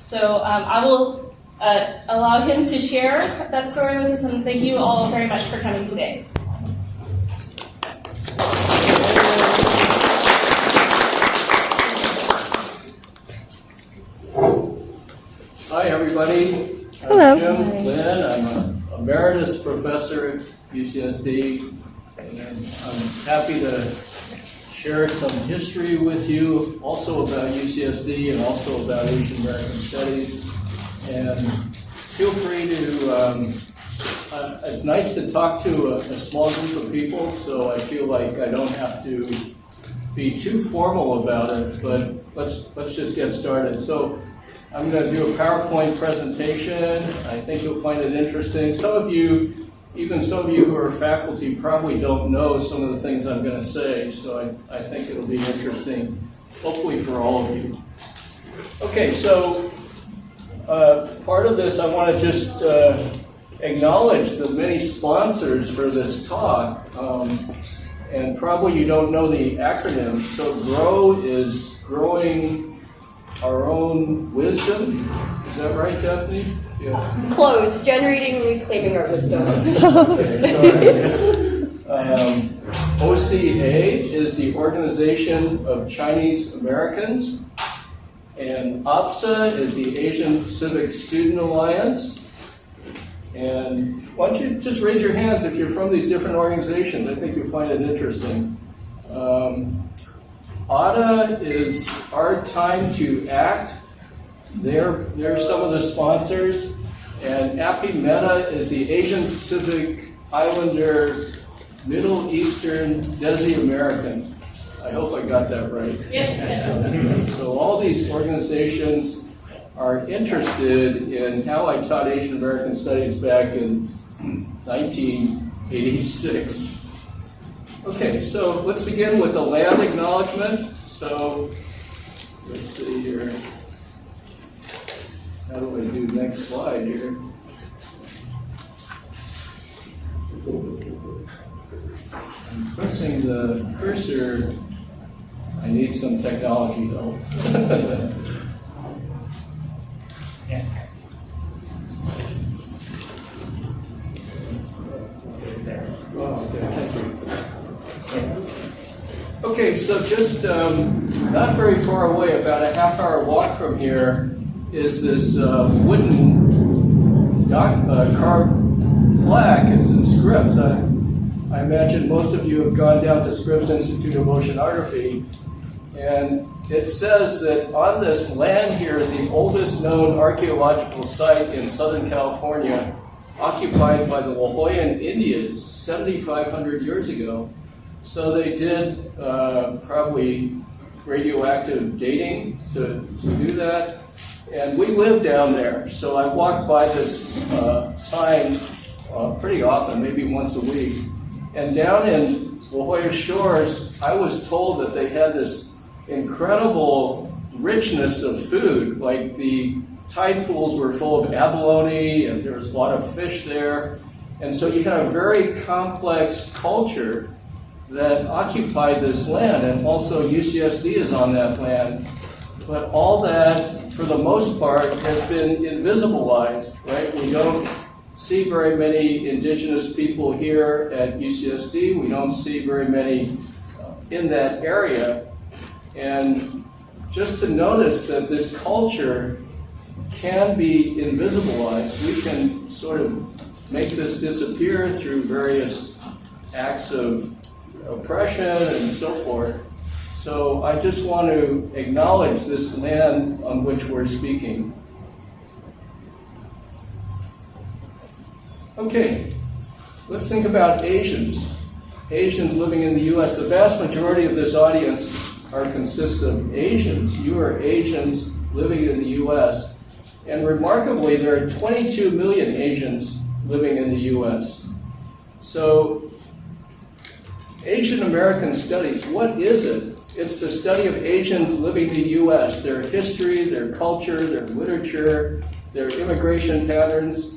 So I will allow him to share that story with us, and thank you all very much for coming today. Hi, everybody. Hello. I'm Jim Lynn. I'm an emeritus professor at UCSD, and I'm happy to share some history with you, also about UCSD and also about Asian American Studies. And feel free to, it's nice to talk to a small group of people, so I feel like I don't have to be too formal about it, but let's just get started. So I'm going to do a PowerPoint presentation. I think you'll find it interesting. Some of you, even some of you who are faculty, probably don't know some of the things I'm going to say, so I think it'll be interesting, hopefully for all of you. Okay, so part of this, I want to just acknowledge the many sponsors for this talk. And probably you don't know the acronym. So GROW is Growing Our Own Wisdom. Is that right, Daphne? Yeah. Close. Generating and reclaiming our wisdoms. Okay, sorry. OCA is the Organization of Chinese Americans. And APSA is the Asian Pacific Student Alliance. And why don't you just raise your hands if you're from these different organizations? I think you'll find it interesting. ADA is Our Time to Act. They're some of the sponsors. And APIMETA is the Asian Pacific Islander Middle Eastern Desi American. I hope I got that right. Yes. So all these organizations are interested in how I taught Asian American Studies back in 1986. Okay, so let's begin with the land acknowledgement. So let's see here. How do I do next slide here? I'm pressing the cursor. I need some technology though. Okay, so just not very far away, about a half-hour walk from here, is this wooden carved plaque. It's in Scripps. I imagine most of you have gone down to Scripps Institute of Oceanography, and it says that on this land here is the oldest known archaeological site in Southern California, occupied by the Wahoyan Indians 7,500 years ago. So they did probably radioactive dating to do that. And we live down there, so I walk by this sign pretty often, maybe once a week. And down in La Jolla Shores, I was told that they had this incredible richness of food, like the tide pools were full of abalone, and there was a lot of fish there. And so you had a very complex culture that occupied this land, and also UCSD is on that land. But all that, for the most part, has been invisibilized, right? We don't see very many indigenous people here at UCSD. We don't see very many in that area. And just to notice that this culture can be invisibilized, we can sort of make this disappear through various acts of oppression and so forth. So I just want to acknowledge this land on which we're speaking. Okay, let's think about Asians. Asians living in the U.S. The vast majority of this audience consists of Asians. You are Asians living in the U.S. And remarkably, there are 22 million Asians living in the U.S. So Asian American Studies, what is it? It's the study of Asians living in the U.S., their history, their culture, their literature, their immigration patterns.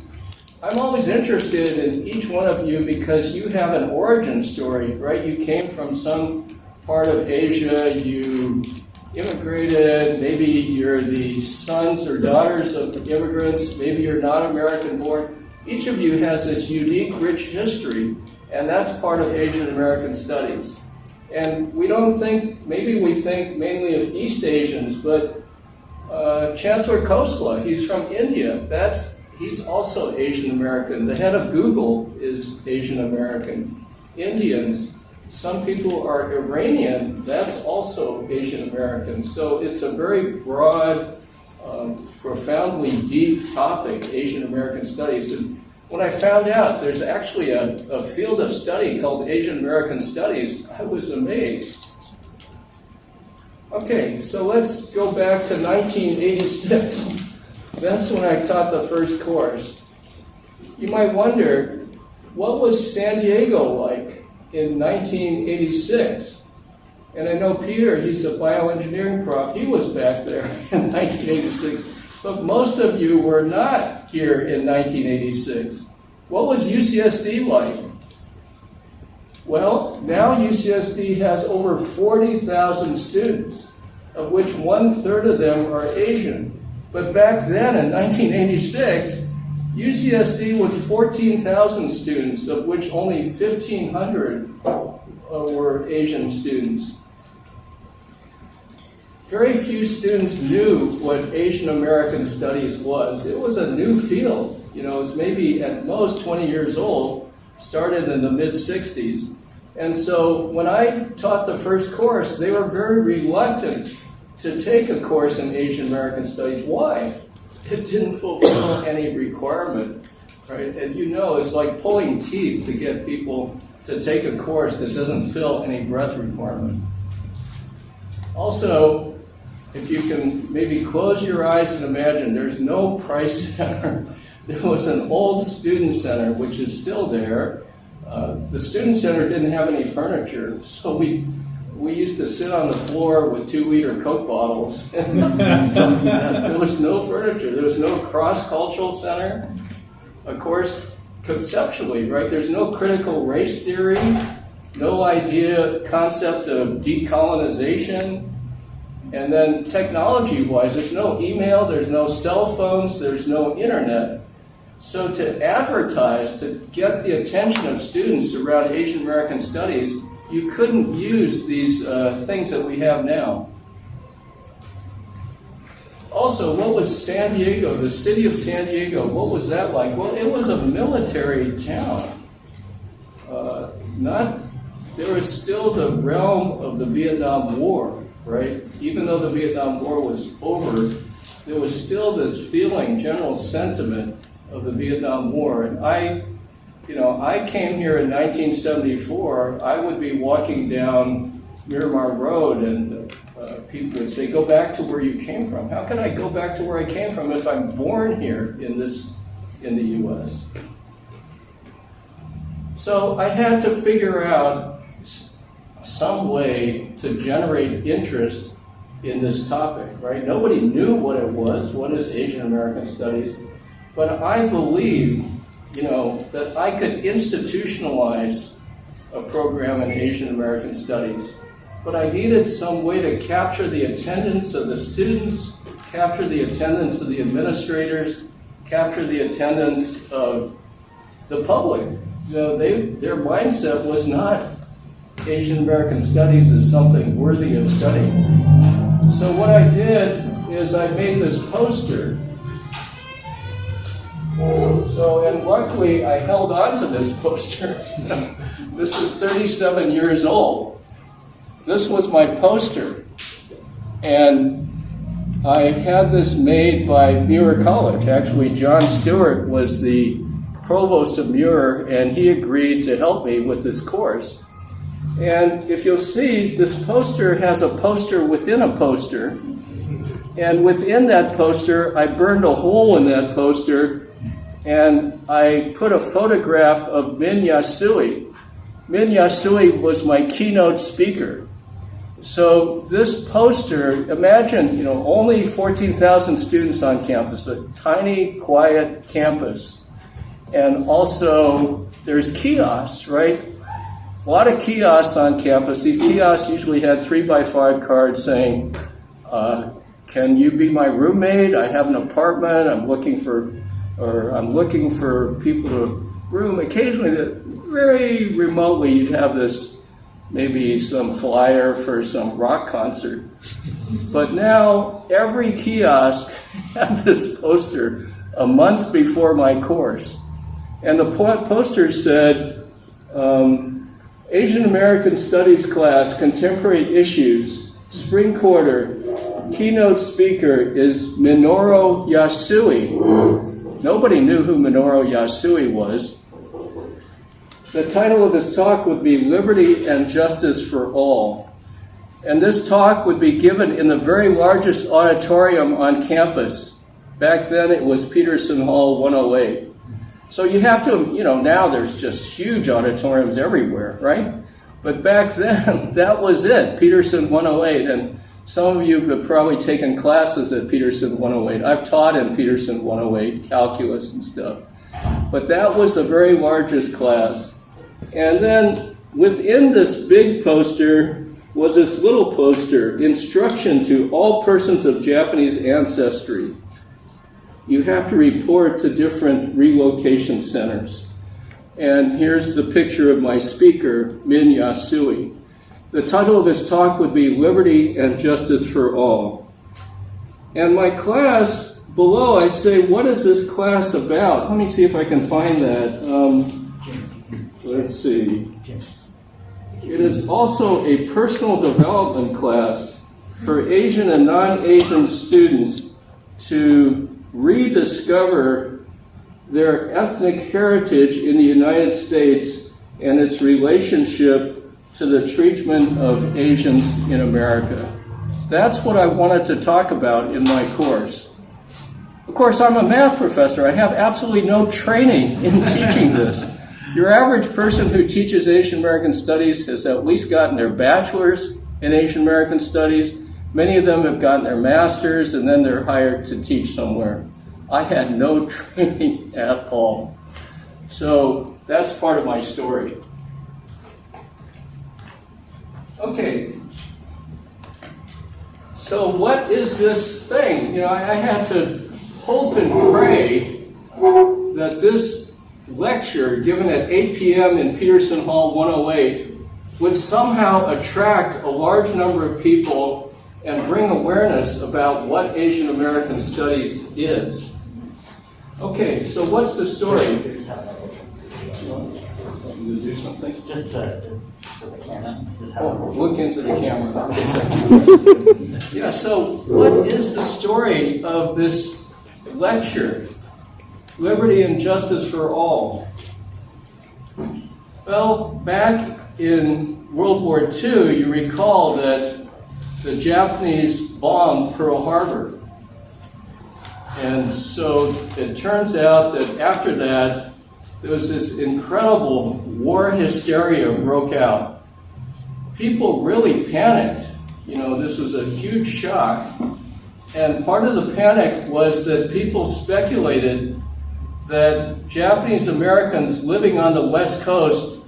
I'm always interested in each one of you because you have an origin story, right? You came from some part of Asia, you immigrated, maybe you're the sons or daughters of immigrants, maybe you're not American born. Each of you has this unique, rich history, and that's part of Asian American studies. And we don't think, maybe we think mainly of East Asians, but Chancellor Khosla, he's from India. He's also Asian American. The head of Google is Asian American. Indians, some people are Iranian, that's also Asian American. So it's a very broad, profoundly deep topic, Asian American studies. And when I found out there's actually a field of study called Asian American Studies, I was amazed. Okay, so let's go back to 1986. That's when I taught the first course. You might wonder, what was San Diego like in 1986? And I know Peter, he's a bioengineering prof, he was back there in 1986. But most of you were not here in 1986. What was UCSD like? Well, now UCSD has over 40,000 students, of which 1/3 of them are Asian. But back then, in 1986, UCSD was 14,000 students, of which only 1,500 were Asian students. Very few students knew what Asian American Studies was. It was a new field. You know, it was maybe at most 20 years old, started in the mid-60s. And so when I taught the first course, they were very reluctant to take a course in Asian American Studies. Why? It didn't fulfill any requirement, right? And you know, it's like pulling teeth to get people to take a course that doesn't fill any breadth requirement. Also, if you can maybe close your eyes and imagine, there's no Price Center. There was an old student center, which is still there. The student center didn't have any furniture, so we used to sit on the floor with 2-liter Coke bottles. There was no furniture. There was no cross-cultural center. Of course, conceptually, right, there's no critical race theory, no concept of decolonization. And then technology-wise, there's no email, there's no cell phones, there's no internet. So to advertise, to get the attention of students around Asian American Studies, you couldn't use these things that we have now. Also, what was San Diego, the city of San Diego, what was that like? Well, it was a military town. There was still the realm of the Vietnam War, right? Even though the Vietnam War was over, there was still this feeling, general sentiment of the Vietnam War. And I came here in 1974. I would be walking down Miramar Road, and people would say, "Go back to where you came from." How can I go back to where I came from if I'm born here in the U.S.? So I had to figure out some way to generate interest in this topic, right? Nobody knew what it was. What is Asian American Studies? But I believed, that I could institutionalize a program in Asian American Studies. But I needed some way to capture the attendance of the students, capture the attendance of the administrators, capture the attendance of the public. Their mindset was not Asian American Studies is something worthy of studying. So what I did is I made this poster. And luckily I held on to this poster. This is 37 years old. This was my poster. And I had this made by Muir College. Actually, John Stewart was the provost of Muir, and he agreed to help me with this course. And if you'll see, this poster has a poster within a poster. And within that poster, I burned a hole in that poster, and I put a photograph of Min Yasui. Min Yasui was my keynote speaker. So this poster, imagine, only 14,000 students on campus, a tiny, quiet campus. And also, there's kiosks, right? A lot of kiosks on campus. These kiosks usually had 3x5 cards saying, can you be my roommate? I have an apartment. I'm looking for people to room. Occasionally, very remotely, you'd have this, maybe some flyer for some rock concert. But now every kiosk had this poster a month before my course. And the poster said, Asian American Studies class, contemporary issues, spring quarter, keynote speaker is Minoru Yasui. Nobody knew who Minoru Yasui was. The title of his talk would be Liberty and Justice for All. And this talk would be given in the very largest auditorium on campus. Back then it was Peterson Hall 108. So you have to, now there's just huge auditoriums everywhere, right? But back then, that was it, Peterson 108. And some of you have probably taken classes at Peterson 108. I've taught in Peterson 108, calculus and stuff. But that was the very largest class. And then within this big poster was this little poster, instruction to all persons of Japanese ancestry. You have to report to different relocation centers. And here's the picture of my speaker, Min Yasui. The title of his talk would be Liberty and Justice for All. And my class, below I say, what is this class about? Let me see if I can find that. Let's see. It is also a personal development class for Asian and non-Asian students to rediscover their ethnic heritage in the United States and its relationship to the treatment of Asians in America. That's what I wanted to talk about in my course. Of course, I'm a math professor. I have absolutely no training in teaching this. Your average person who teaches Asian American Studies has at least gotten their bachelor's in Asian American Studies. Many of them have gotten their master's, and then they're hired to teach somewhere. I had no training at all. So that's part of my story. Okay. So what is this thing? I had to hope and pray that this lecture given at 8 p.m. in Peterson Hall 108 would somehow attract a large number of people and bring awareness about what Asian American Studies is. Okay, so what's the story? You do something? Just to the camera. Look into the camera. Yeah, so what is the story of this lecture? Liberty and Justice for All. Well, back in World War II, you recall that the Japanese bombed Pearl Harbor. And so it turns out that after that, there was this incredible war hysteria broke out. People really panicked. This was a huge shock. And part of the panic was that people speculated that Japanese Americans living on the West Coast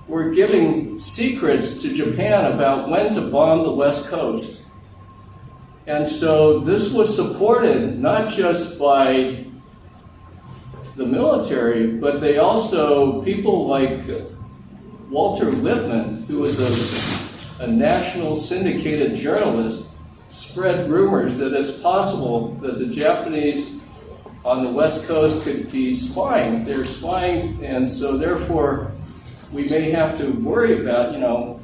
were giving secrets to Japan about when to bomb the West Coast. And so this was supported not just by the military, but people like Walter Lippmann, who was a national syndicated journalist, spread rumors that it's possible that the Japanese on the West Coast could be spying. They're spying, and so therefore we may have to worry about,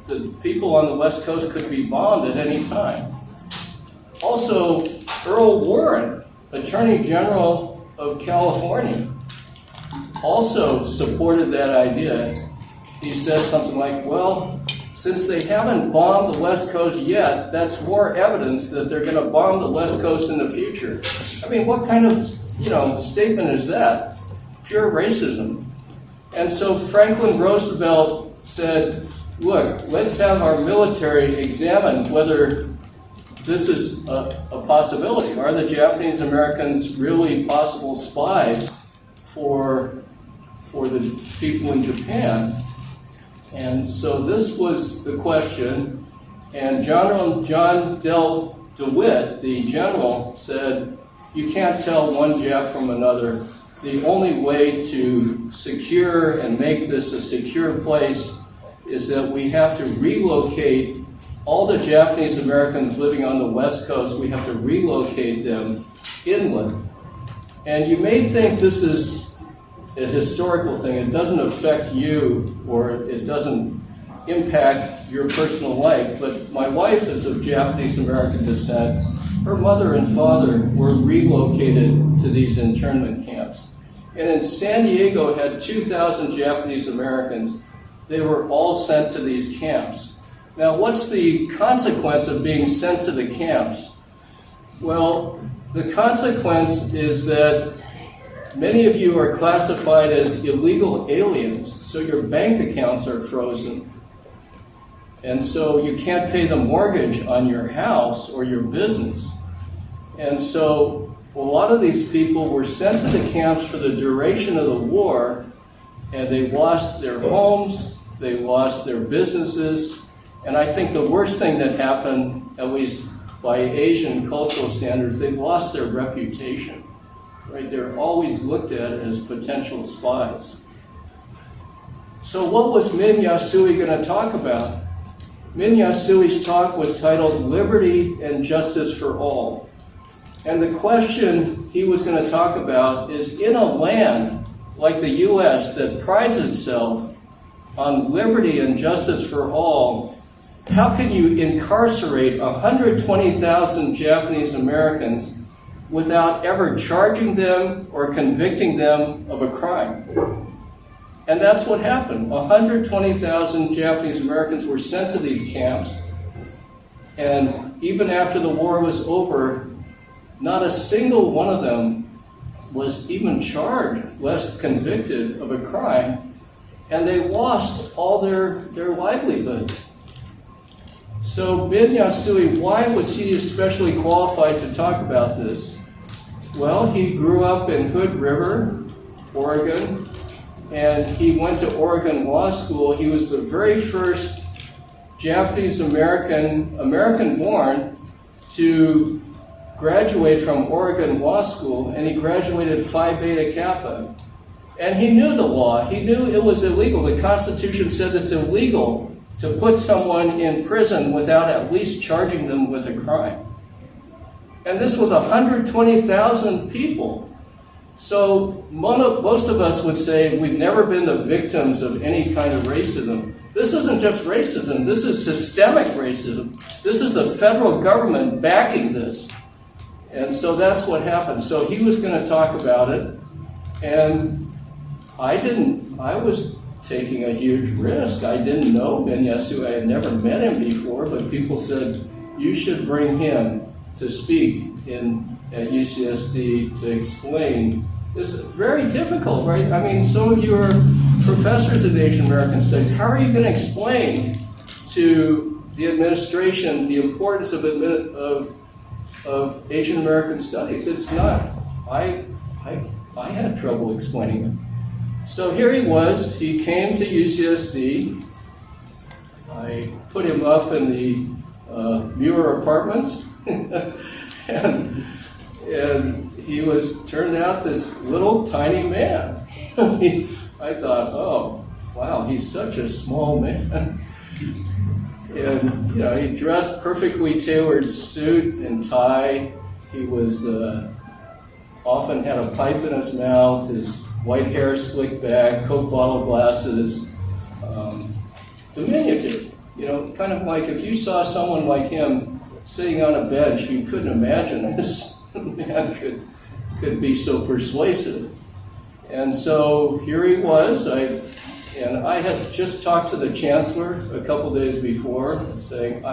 the people on the West Coast could be bombed at any time. Also, Earl Warren, Attorney General of California, also supported that idea. He said something like, well, since they haven't bombed the West Coast yet, that's more evidence that they're going to bomb the West Coast in the future. I mean, what kind of statement is that? Pure racism. And so Franklin Roosevelt said, look, let's have our military examine whether this is a possibility. Are the Japanese Americans really possible spies for the people in Japan? And so this was the question. And John DeWitt, the general, said, you can't tell one Jap from another. The only way to secure and make this a secure place is that we have to relocate all the Japanese Americans living on the West Coast. We have to relocate them inland. And you may think this is a historical thing. It doesn't affect you, or it doesn't impact your personal life. But my wife is of Japanese American descent. Her mother and father were relocated to these internment camps. And in San Diego had 2,000 Japanese Americans. They were all sent to these camps. Now, what's the consequence of being sent to the camps? Well, the consequence is that many of you are classified as illegal aliens, so your bank accounts are frozen. And so you can't pay the mortgage on your house or your business. And so a lot of these people were sent to the camps for the duration of the war, and they lost their homes, they lost their businesses, and I think the worst thing that happened, at least by Asian cultural standards, they lost their reputation. Right? They're always looked at as potential spies. So what was Min Yasui going to talk about? Min Yasui's talk was titled Liberty and Justice for All. And the question he was going to talk about is, in a land like the U.S. that prides itself on liberty and justice for all, how can you incarcerate 120,000 Japanese Americans without ever charging them or convicting them of a crime? And that's what happened. 120,000 Japanese Americans were sent to these camps, and even after the war was over, not a single one of them was even charged, lest convicted of a crime, and they lost all their livelihoods. So Min Yasui, why was he especially qualified to talk about this? Well, he grew up in Hood River, Oregon, and he went to Oregon Law School. He was the very first Japanese American born to graduate from Oregon Law School, and he graduated Phi Beta Kappa. And he knew the law. He knew it was illegal. The Constitution said it's illegal to put someone in prison without at least charging them with a crime. And this was 120,000 people. So most of us would say we've never been the victims of any kind of racism. This isn't just racism. This is systemic racism. This is the federal government backing this. And so that's what happened. So he was going to talk about it. And I was taking a huge risk. I didn't know Min Yasui. I had never met him before, but people said, you should bring him to speak at UCSD to explain. This is very difficult, right? I mean, some of you are professors of Asian American Studies. How are you going to explain to the administration the importance of Asian American Studies? It's not. I had trouble explaining it. So here he was. He came to UCSD. I put him up in the Muir Apartments, and he turned out this little tiny man. I thought, oh, wow, he's such a small man. And he dressed perfectly tailored suit and tie. He was often had a pipe in his mouth. His white hair slicked back, Coke bottle glasses, diminutive. Kind of like if you saw someone like him sitting on a bench, you couldn't imagine this man could be so persuasive. And so here he was. I had just talked to the chancellor a couple days before, saying,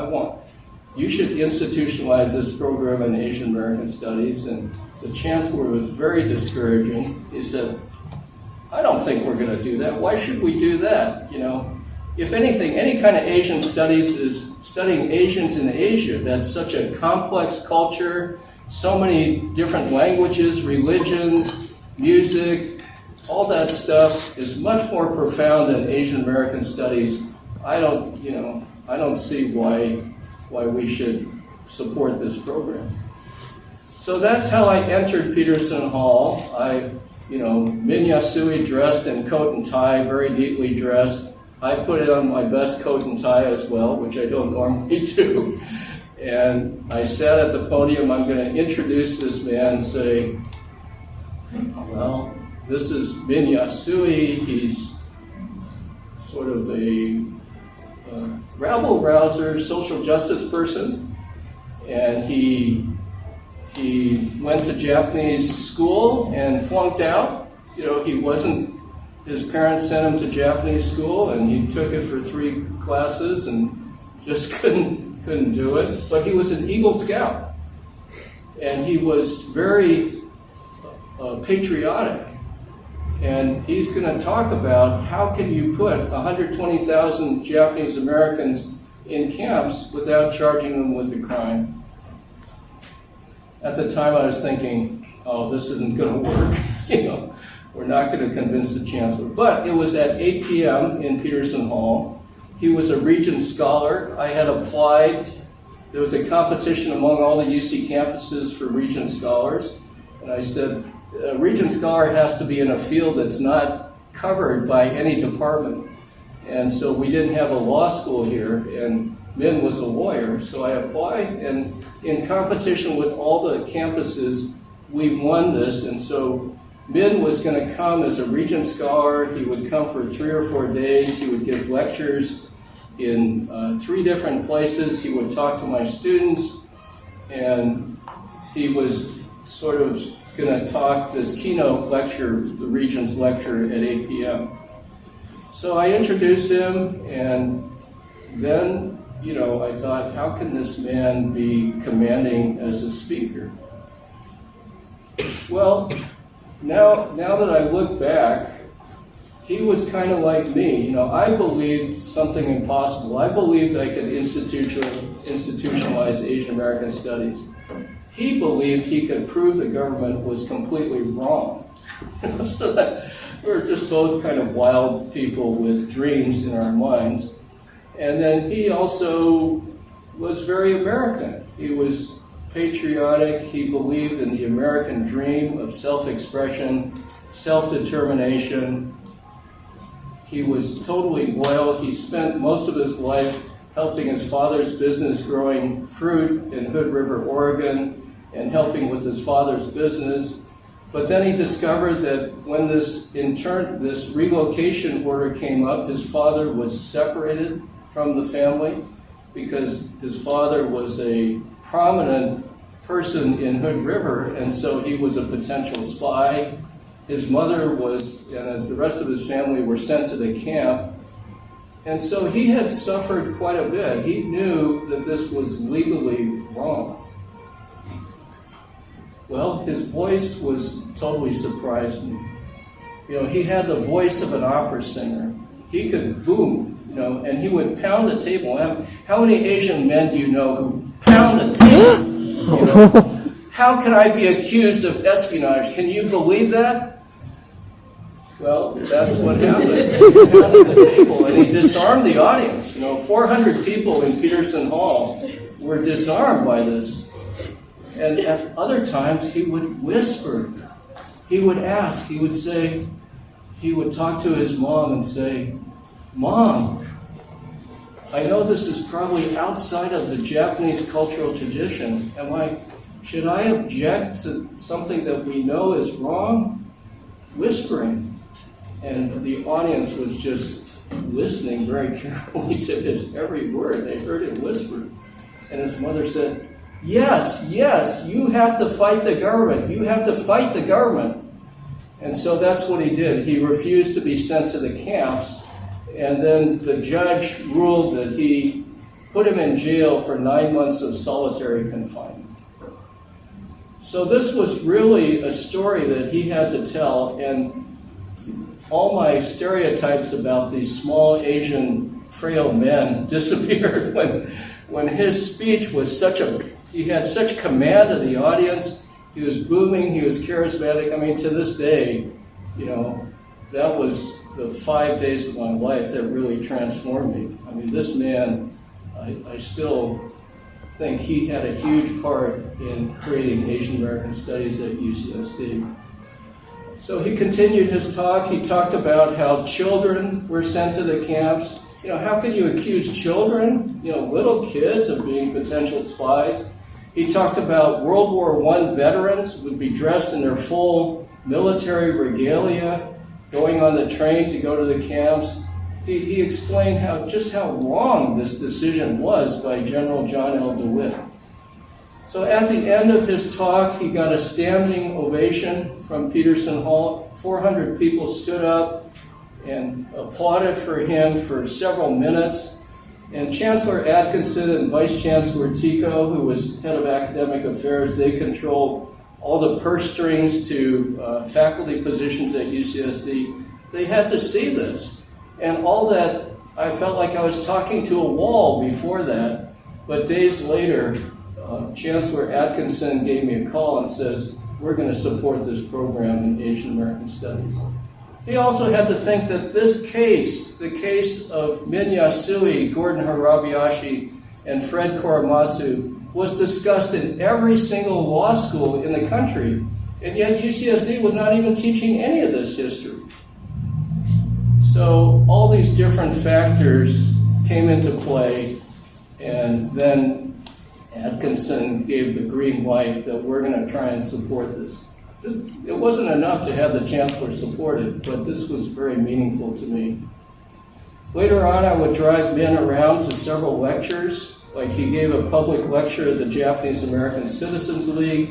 you should institutionalize this program in Asian American Studies. And the chancellor was very discouraging. He said, I don't think we're going to do that. Why should we do that? If anything, any kind of Asian studies is studying Asians in Asia. That's such a complex culture, so many different languages, religions, music, all that stuff is much more profound than Asian American Studies. I don't see why we should support this program. So that's how I entered Peterson Hall. Min Yasui dressed in coat and tie, very neatly dressed. I put on my best coat and tie as well, which I don't normally do. And I sat at the podium. I'm going to introduce this man and say, well, this is Min Yasui. He's sort of a rabble-rouser, social justice person. And he went to Japanese school and flunked out. His parents sent him to Japanese school, and he took it for 3 classes and just couldn't do it. But he was an Eagle Scout, and he was very patriotic. And he's going to talk about how can you put 120,000 Japanese Americans in camps without charging them with a crime. At the time, I was thinking, oh, this isn't going to work. We're not going to convince the chancellor. But it was at 8 p.m. in Peterson Hall. He was a Regent Scholar. I had applied. There was a competition among all the UC campuses for Regent Scholars. And I said, a Regent Scholar has to be in a field that's not covered by any department. And so we didn't have a law school here, and Min was a lawyer. So I applied, and in competition with all the campuses, we won this. And so Min was going to come as a Regent Scholar. He would come for 3 or 4 days. He would give lectures in 3 different places. He would talk to my students, and he was sort of going to talk this keynote lecture, the Regent's lecture, at 8 p.m. So I introduced him, and then, I thought, how can this man be commanding as a speaker? Well, now that I look back, he was kind of like me. I believed something impossible. I believed I could institutionalize Asian American studies. He believed he could prove the government was completely wrong. So that we're just both kind of wild people with dreams in our minds. And then he also was very American. He was patriotic. He believed in the American dream of self-expression, self-determination. He was totally loyal. He spent most of his life helping his father's business growing fruit in Hood River, Oregon, and helping with his father's business. But then he discovered that when this relocation order came up, his father was separated from the family because his father was a prominent person in Hood River, and so he was a potential spy. His mother was, and as the rest of his family, were sent to the camp. And so he had suffered quite a bit. He knew that this was legally wrong. Well, his voice was totally surprised me. He had the voice of an opera singer. He could boom, and he would pound the table. How many Asian men do you know who pound the table? How can I be accused of espionage? Can you believe that? Well, that's what happened. He pounded the table, and he disarmed the audience. 400 people in Peterson Hall were disarmed by this. And at other times, he would whisper. He would ask. He would say, he would talk to his mom and say, "Mom, I know this is probably outside of the Japanese cultural tradition. Should I object to something that we know is wrong?" Whispering. And the audience was just listening very carefully to his every word. They heard him whisper. And his mother said, Yes, you have to fight the government. You have to fight the government. And so that's what he did. He refused to be sent to the camps. And then the judge ruled that he put him in jail for 9 months of solitary confinement. So this was really a story that he had to tell. And all my stereotypes about these small Asian frail men disappeared when his speech was he had such command of the audience. He was booming, he was charismatic. To this day, that was the 5 days of my life that really transformed me. This man, I still think he had a huge part in creating Asian American Studies at UCSD. So he continued his talk. He talked about how children were sent to the camps. You know, how can you accuse children, you know, little kids, of being potential spies? He talked about World War I veterans would be dressed in their full military regalia, going on the train to go to the camps. He explained just how wrong this decision was by General John L. DeWitt. So at the end of his talk, he got a standing ovation from Peterson Hall. 400 people stood up and applauded for him for several minutes. And Chancellor Atkinson and Vice Chancellor Tico, who was head of academic affairs, they controlled all the purse strings to faculty positions at UCSD. They had to see this. And all that, I felt like I was talking to a wall before that. But days later, Chancellor Atkinson gave me a call and says, we're going to support this program in Asian American Studies. He also had to think that this case, the case of Min Yasui, Gordon Harabayashi, and Fred Korematsu, was discussed in every single law school in the country, and yet UCSD was not even teaching any of this history. So all these different factors came into play, and then Atkinson gave the green light that we're going to try and support this. It wasn't enough to have the chancellor support it, but this was very meaningful to me. Later on, I would drive Min around to several lectures. Like he gave a public lecture at the Japanese American Citizens League.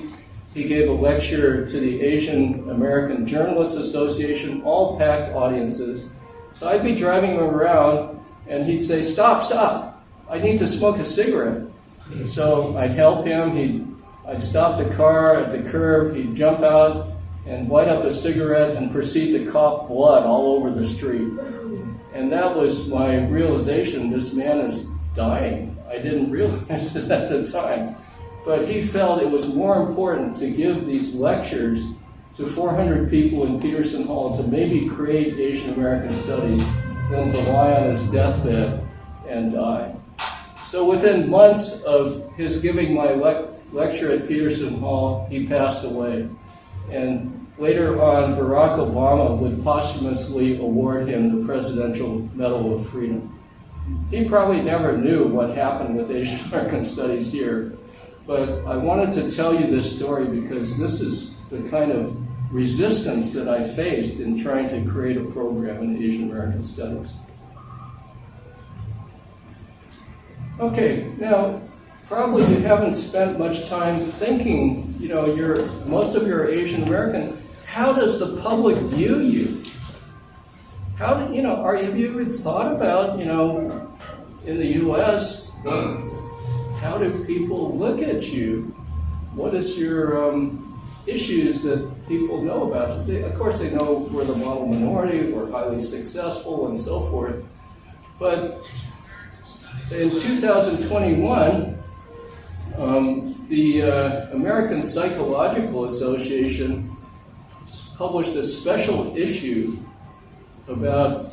He gave a lecture to the Asian American Journalists Association, all packed audiences. So I'd be driving him around, and he'd say, stop, I need to smoke a cigarette. So I'd help him, I'd stop the car at the curb, he'd jump out and light up a cigarette and proceed to cough blood all over the street. And that was my realization, this man is dying. I didn't realize it at the time. But he felt it was more important to give these lectures to 400 people in Peterson Hall to maybe create Asian American Studies than to lie on his deathbed and die. So within months of his giving my lecture at Peterson Hall, he passed away. And later on, Barack Obama would posthumously award him the Presidential Medal of Freedom. He probably never knew what happened with Asian American Studies here, but I wanted to tell you this story because this is the kind of resistance that I faced in trying to create a program in Asian American Studies. Okay, now, probably you haven't spent much time thinking, you know, most of you are Asian American. How does the public view you? Have you ever thought about, in the U.S., how do people look at you? What is your issues that people know about you? Of course, they know we're the model minority, we're highly successful, and so forth. But in 2021, the American Psychological Association published a special issue about,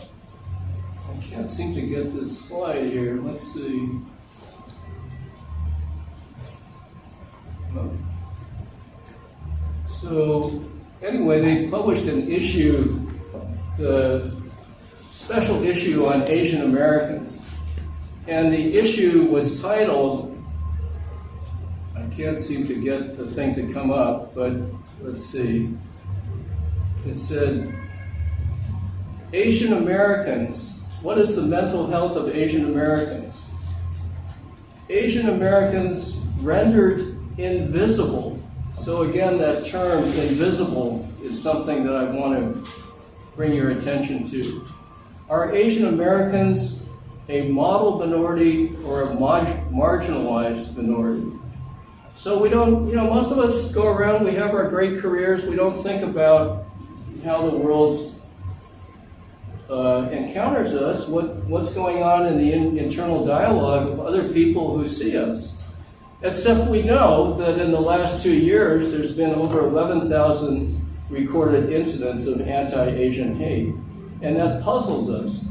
I can't seem to get this slide here, let's see. So anyway, they published an issue, the special issue on Asian Americans. And the issue was titled, I can't seem to get the thing to come up, but let's see. It said, Asian Americans, what is the mental health of Asian Americans? Asian Americans rendered invisible. So again, that term, invisible, is something that I want to bring your attention to. Are Asian Americans a model minority or a marginalized minority? So we don't, most of us go around, we have our great careers, we don't think about how the world encounters us, what's going on in the internal dialogue of other people who see us. Except we know that in the last 2 years, there's been over 11,000 recorded incidents of anti-Asian hate, and that puzzles us.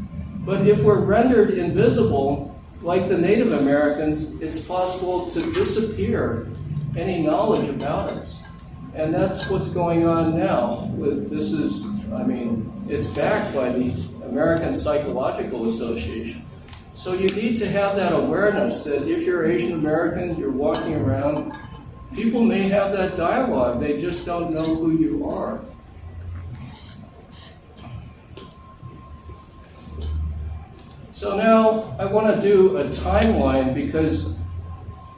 But if we're rendered invisible, like the Native Americans, it's possible to disappear any knowledge about us. And that's what's going on now. It's backed by the American Psychological Association. So you need to have that awareness that if you're Asian American, you're walking around, people may have that dialogue. They just don't know who you are. So now I want to do a timeline because,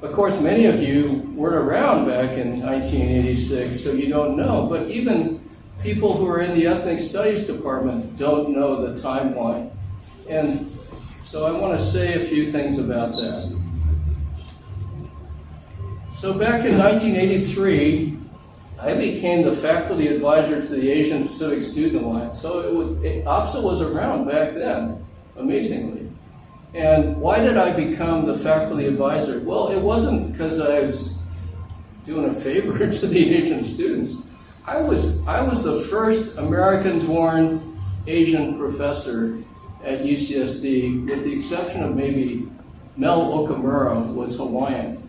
of course, many of you weren't around back in 1986, so you don't know. But even people who are in the Ethnic Studies Department don't know the timeline. And so I want to say a few things about that. So back in 1983, I became the faculty advisor to the Asian Pacific Student Alliance. So APSA was around back then, amazingly. And why did I become the faculty advisor? Well, it wasn't because I was doing a favor to the Asian students. I was the first American-born Asian professor at UCSD, with the exception of maybe Mel Okamura was Hawaiian.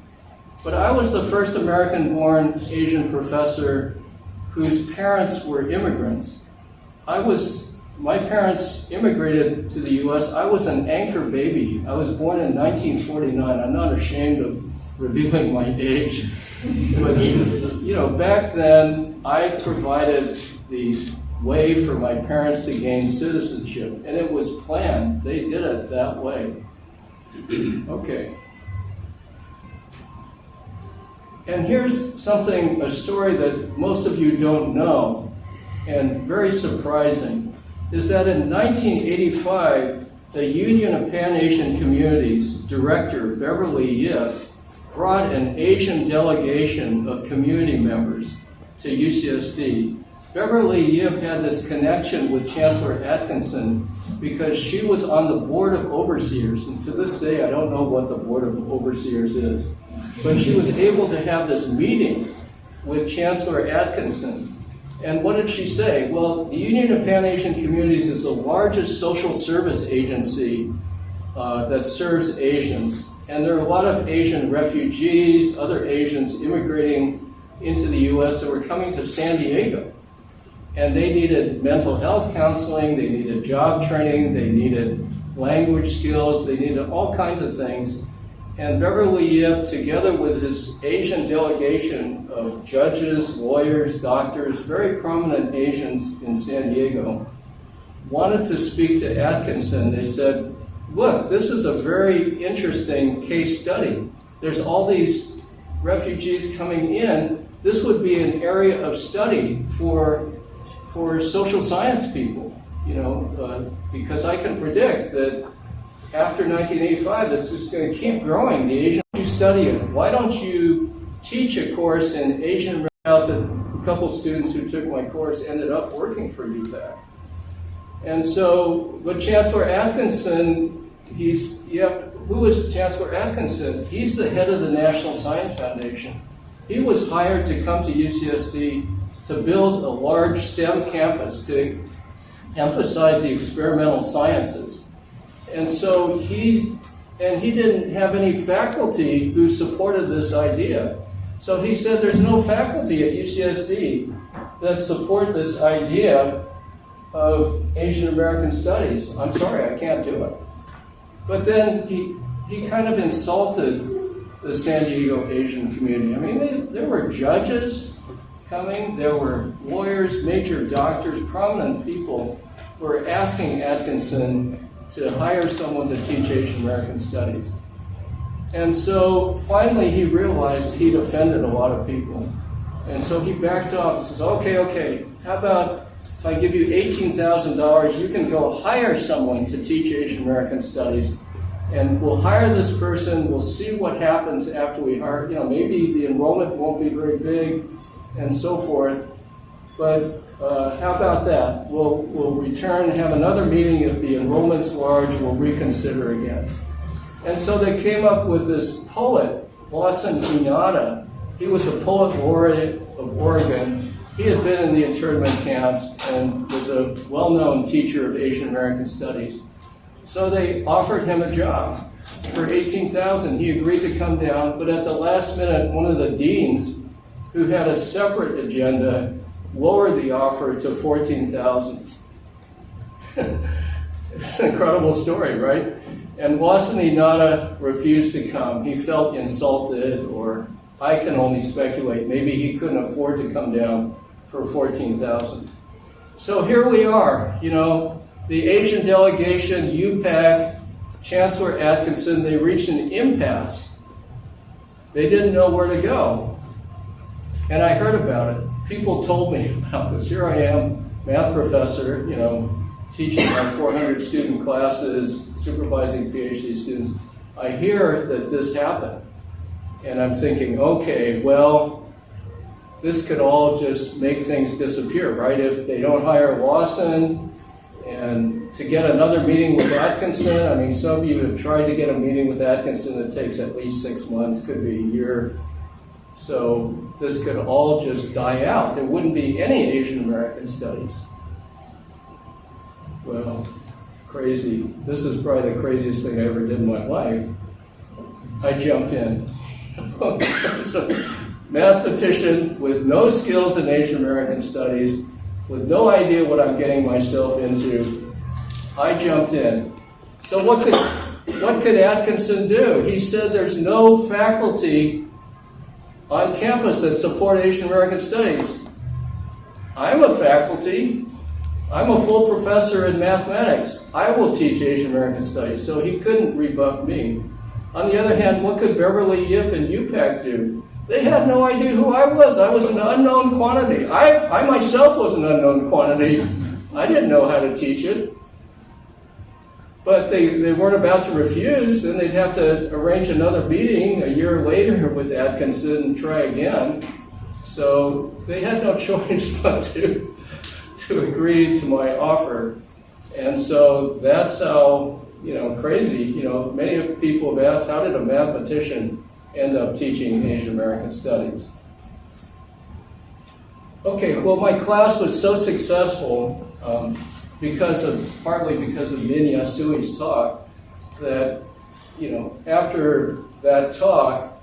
But I was the first American-born Asian professor whose parents were immigrants. My parents immigrated to the U.S. I was an anchor baby. I was born in 1949. I'm not ashamed of revealing my age. But, back then, I provided the way for my parents to gain citizenship, and it was planned. They did it that way. Okay. And here's a story that most of you don't know, and very surprising, is that in 1985, the Union of Pan-Asian Communities director, Beverly Yip, brought an Asian delegation of community members to UCSD. Beverly Yip had this connection with Chancellor Atkinson because she was on the Board of Overseers, and to this day I don't know what the Board of Overseers is. But she was able to have this meeting with Chancellor Atkinson. And what did she say? Well, the Union of Pan-Asian Communities is the largest social service agency that serves Asians. And there are a lot of Asian refugees, other Asians immigrating into the U.S. that were coming to San Diego. And they needed mental health counseling, they needed job training, they needed language skills, they needed all kinds of things. And Beverly Yip, together with his Asian delegation of judges, lawyers, doctors, very prominent Asians in San Diego, wanted to speak to Atkinson. They said, look, this is a very interesting case study. There's all these refugees coming in. This would be an area of study for social science people, because I can predict that after 1985, it's just going to keep growing. The Asian, you study it. Why don't you teach a course in Asian? Out that a couple students who took my course ended up working for UPAC. And so, but Chancellor Atkinson, who is Chancellor Atkinson? He's the head of the National Science Foundation. He was hired to come to UCSD to build a large STEM campus to emphasize the experimental sciences. And so he didn't have any faculty who supported this idea. So he said, there's no faculty at UCSD that support this idea of Asian American studies. I'm sorry, I can't do it. But then he kind of insulted the San Diego Asian community. I mean, there were judges coming, there were lawyers, major doctors, prominent people who were asking Atkinson to hire someone to teach Asian American studies. And so finally he realized he'd offended a lot of people. And so he backed off and says, okay, how about if I give you $18,000, you can go hire someone to teach Asian American studies, and we'll hire this person, we'll see what happens after we hire, maybe the enrollment won't be very big and so forth, but how about that? We'll return, have another meeting. If the enrollment's large, we'll reconsider again. And so they came up with this poet, Lawson Inada. He was a poet laureate of Oregon. He had been in the internment camps and was a well-known teacher of Asian American studies. So they offered him a job. for $18,000. He agreed to come down, but at the last minute, one of the deans, who had a separate agenda, lowered the offer to $14,000. It's an incredible story, right? And Wasani Nada refused to come. He felt insulted, or I can only speculate, maybe he couldn't afford to come down for $14,000. So here we are, the Asian delegation, UPAC, Chancellor Atkinson, they reached an impasse. They didn't know where to go. And I heard about it. People told me about this. Here I am, math professor, teaching my 400 student classes, supervising PhD students. I hear that this happened. And I'm thinking, okay, well, this could all just make things disappear, right? If they don't hire Lawson, and to get another meeting with Atkinson, some of you have tried to get a meeting with Atkinson that takes at least 6 months, could be a year. So this could all just die out. There wouldn't be any Asian American studies. Well, crazy. This is probably the craziest thing I ever did in my life. I jumped in. So, mathematician with no skills in Asian American studies, with no idea what I'm getting myself into, I jumped in. So what could Atkinson do? He said there's no faculty on campus that support Asian American studies. I'm a faculty. I'm a full professor in mathematics. I will teach Asian American studies. So he couldn't rebuff me. On the other hand, what could Beverly Yip and UPAC do? They had no idea who I was. I was an unknown quantity. I myself was an unknown quantity. I didn't know how to teach it. But they weren't about to refuse, and they'd have to arrange another meeting a year later with Atkinson and try again. So they had no choice but to agree to my offer. And so that's how, crazy, many people have asked, how did a mathematician end up teaching Asian American studies? Okay, well, my class was so successful partly because of Min Yasui's talk, that, after that talk,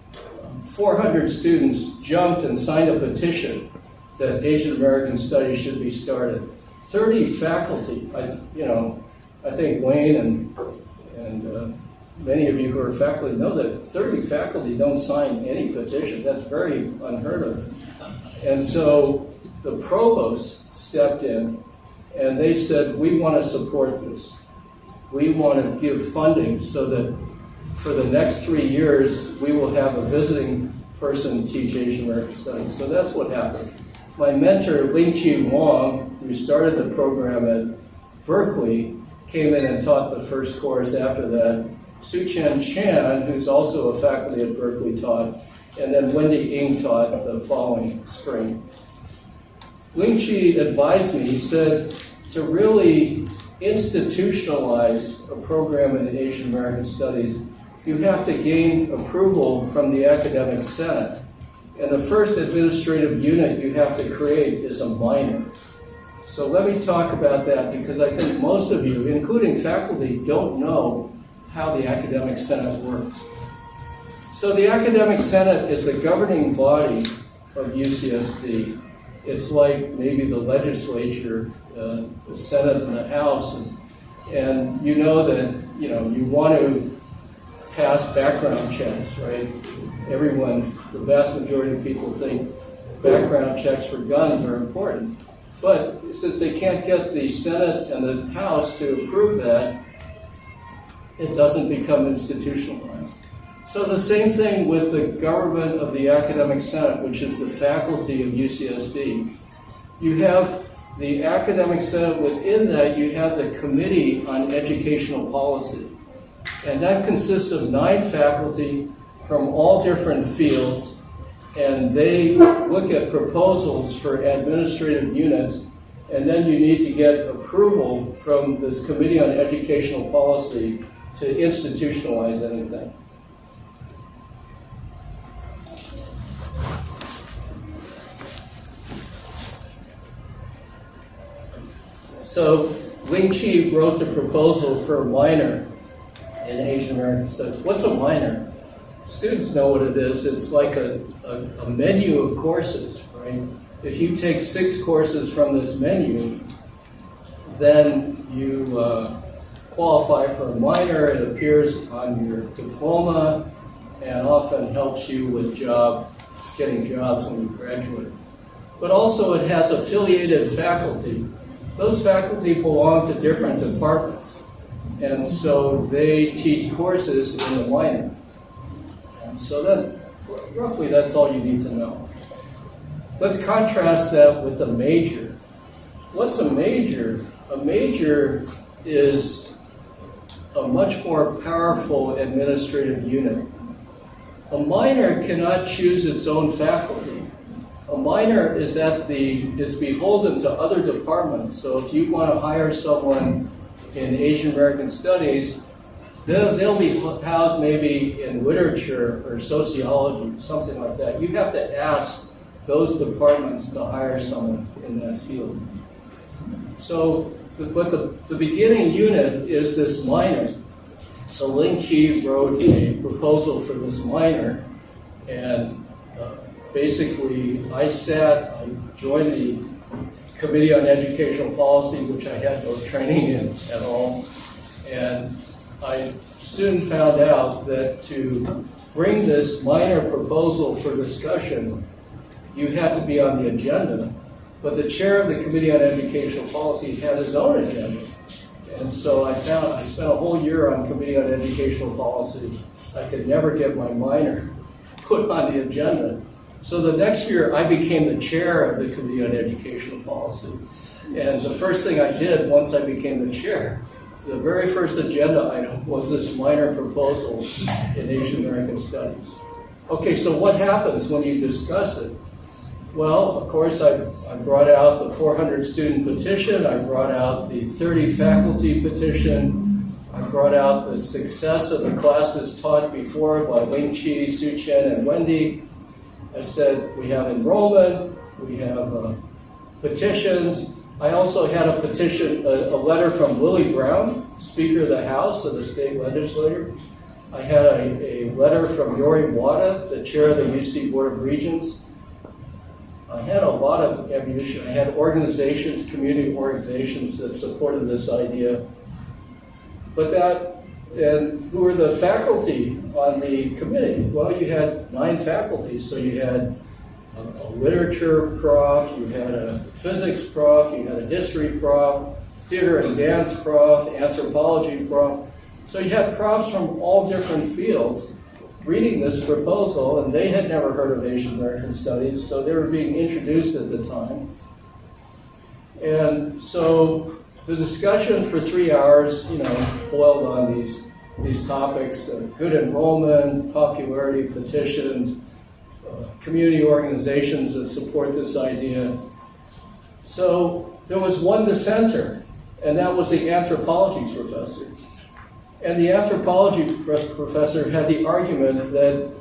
400 students jumped and signed a petition that Asian American studies should be started. 30 faculty, I think Wayne and many of you who are faculty know that 30 faculty don't sign any petition. That's very unheard of. And so the provost stepped in and they said, we want to support this. We want to give funding so that for the next 3 years, we will have a visiting person teach Asian American studies. So that's what happened. My mentor, Ling-Chi Wong, who started the program at Berkeley, came in and taught the first course after that. Su-Chen Chan, who's also a faculty at Berkeley, taught, and then Wendy Ng taught the following spring. Ling-Chi advised me, he said, to really institutionalize a program in Asian American studies, you have to gain approval from the academic senate. And the first administrative unit you have to create is a minor. So let me talk about that, because I think most of you, including faculty, don't know how the academic senate works. So the academic senate is the governing body of UCSD. It's like maybe the legislature, the Senate and the House, and you know that you want to pass background checks, right? Everyone, the vast majority of people think background checks for guns are important. But since they can't get the Senate and the House to approve that, it doesn't become institutionalized. So the same thing with the government of the Academic Senate, which is the faculty of UCSD. You have the Academic Senate. Within that, you have the Committee on Educational Policy. And that consists of 9 faculty from all different fields, and they look at proposals for administrative units, and then you need to get approval from this Committee on Educational Policy to institutionalize anything. So Ling-Chi wrote the proposal for a minor, in Asian American Studies. What's a minor? Students know what it is. It's like a menu of courses, right? If you take 6 courses from this menu, then you qualify for a minor. It appears on your diploma and often helps you with getting jobs when you graduate. But also it has affiliated faculty. Those faculty belong to different departments, and so they teach courses in the minor. And so then, roughly that's all you need to know. Let's contrast that with a major. What's a major? A major is a much more powerful administrative unit. A minor cannot choose its own faculty. A minor is beholden to other departments. So if you want to hire someone in Asian American Studies, they'll be housed maybe in literature or sociology, something like that. You have to ask those departments to hire someone in that field. So, but the beginning unit is this minor. So Ling Chi wrote a proposal for this minor, and basically I joined the Committee on Educational Policy, which I had no training in at all, and I soon found out that to bring this minor proposal for discussion, you had to be on the agenda, but the chair of the Committee on Educational Policy had his own agenda. And so I spent a whole year on Committee on Educational Policy. I could never get my minor put on the agenda. So the next year I became the chair of the Committee on Educational Policy. And the first thing I did once I became the chair, the very first agenda item was this minor proposal in Asian American Studies. Okay, so what happens when you discuss it? Well, of course, I brought out the 400 student petition, I brought out the 30 faculty petition, I brought out the success of the classes taught before by Ling Chi, Su Chen, and Wendy. I said we have enrollment, we have petitions. I also had a petition, a letter from Willie Brown, Speaker of the House of the state legislature. I had a letter from Yori Wada, the chair of the UC Board of Regents. I had a lot of ammunition. I had organizations, community organizations that supported this idea. And who were the faculty on the committee? Well, you had 9 faculty. So you had a literature prof, you had a physics prof, you had a history prof, theater and dance prof, anthropology prof. So you had profs from all different fields reading this proposal, and they had never heard of Asian American Studies, so they were being introduced at the time. And so the discussion for 3 hours, boiled on these topics: good enrollment, popularity, petitions, community organizations that support this idea. So there was one dissenter, and that was the anthropology professor. And the anthropology professor had the argument that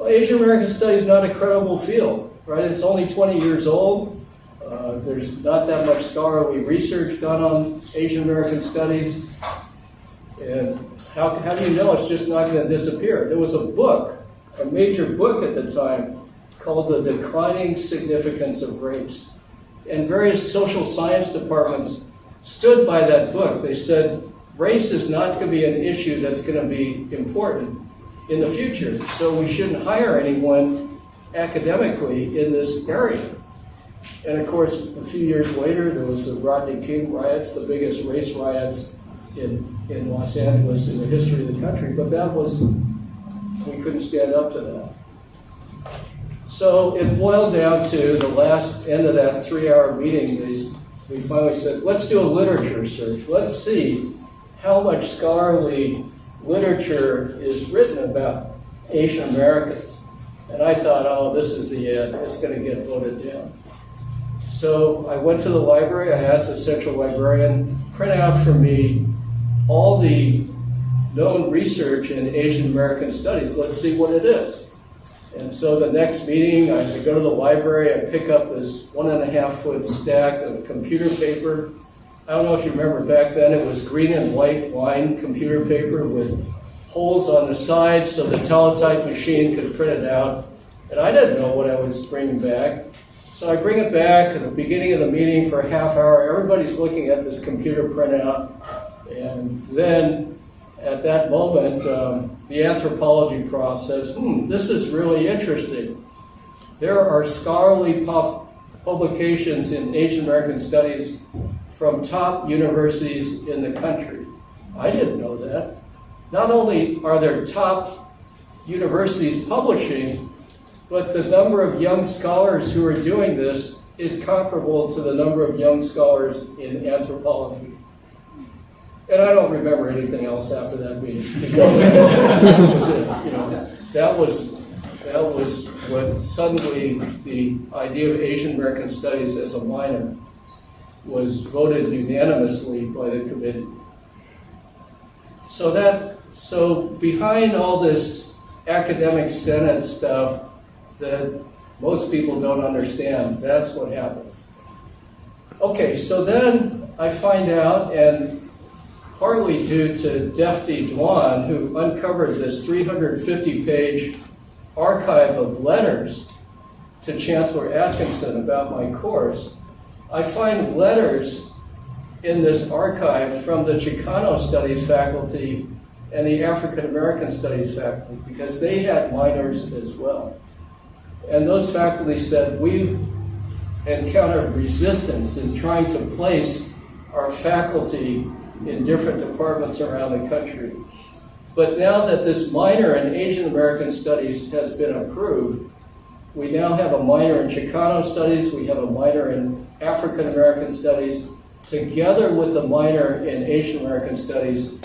Asian American Studies is not a credible field, right? It's only 20 years old. There's not that much scholarly research done on Asian American Studies. And how do you know it's just not going to disappear? There was a major book at the time called The Declining Significance of Race. And various social science departments stood by that book. They said, race is not going to be an issue that's going to be important in the future, so we shouldn't hire anyone academically in this area. And of course, a few years later, there was the Rodney King riots, the biggest race riots in Los Angeles in the history of the country, but we couldn't stand up to that. So it boiled down to the last end of that 3-hour meeting. We finally said, let's do a literature search. Let's see how much scholarly literature is written about Asian Americans. And I thought, this is the end. It's going to get voted down. So I went to the library. I asked the central librarian, print out for me all the known research in Asian American Studies. Let's see what it is. And so the next meeting, I go to the library. I pick up this 1.5-foot stack of computer paper. I don't know if you remember back then, it was green and white lined computer paper with holes on the sides so the teletype machine could print it out. And I didn't know what I was bringing back. So I bring it back at the beginning of the meeting for a half hour. Everybody's looking at this computer printout. And then at that moment, the anthropology prof says, this is really interesting. There are scholarly publications in Asian American studies from top universities in the country. I didn't know that. Not only are there top universities publishing, but the number of young scholars who are doing this is comparable to the number of young scholars in anthropology. And I don't remember anything else after that meeting. That was it. That was when suddenly the idea of Asian American Studies as a minor was voted unanimously by the committee. So behind all this academic senate stuff that most people don't understand, that's what happened. Okay, so then I find out, and partly due to Defty Dwan, who uncovered this 350-page archive of letters to Chancellor Atkinson about my course, I find letters in this archive from the Chicano Studies faculty and the African American Studies faculty, because they had minors as well. And those faculty said, we've encountered resistance in trying to place our faculty in different departments around the country. But now that this minor in Asian American Studies has been approved, we now have a minor in Chicano Studies, we have a minor in African American Studies. Together with the minor in Asian American Studies,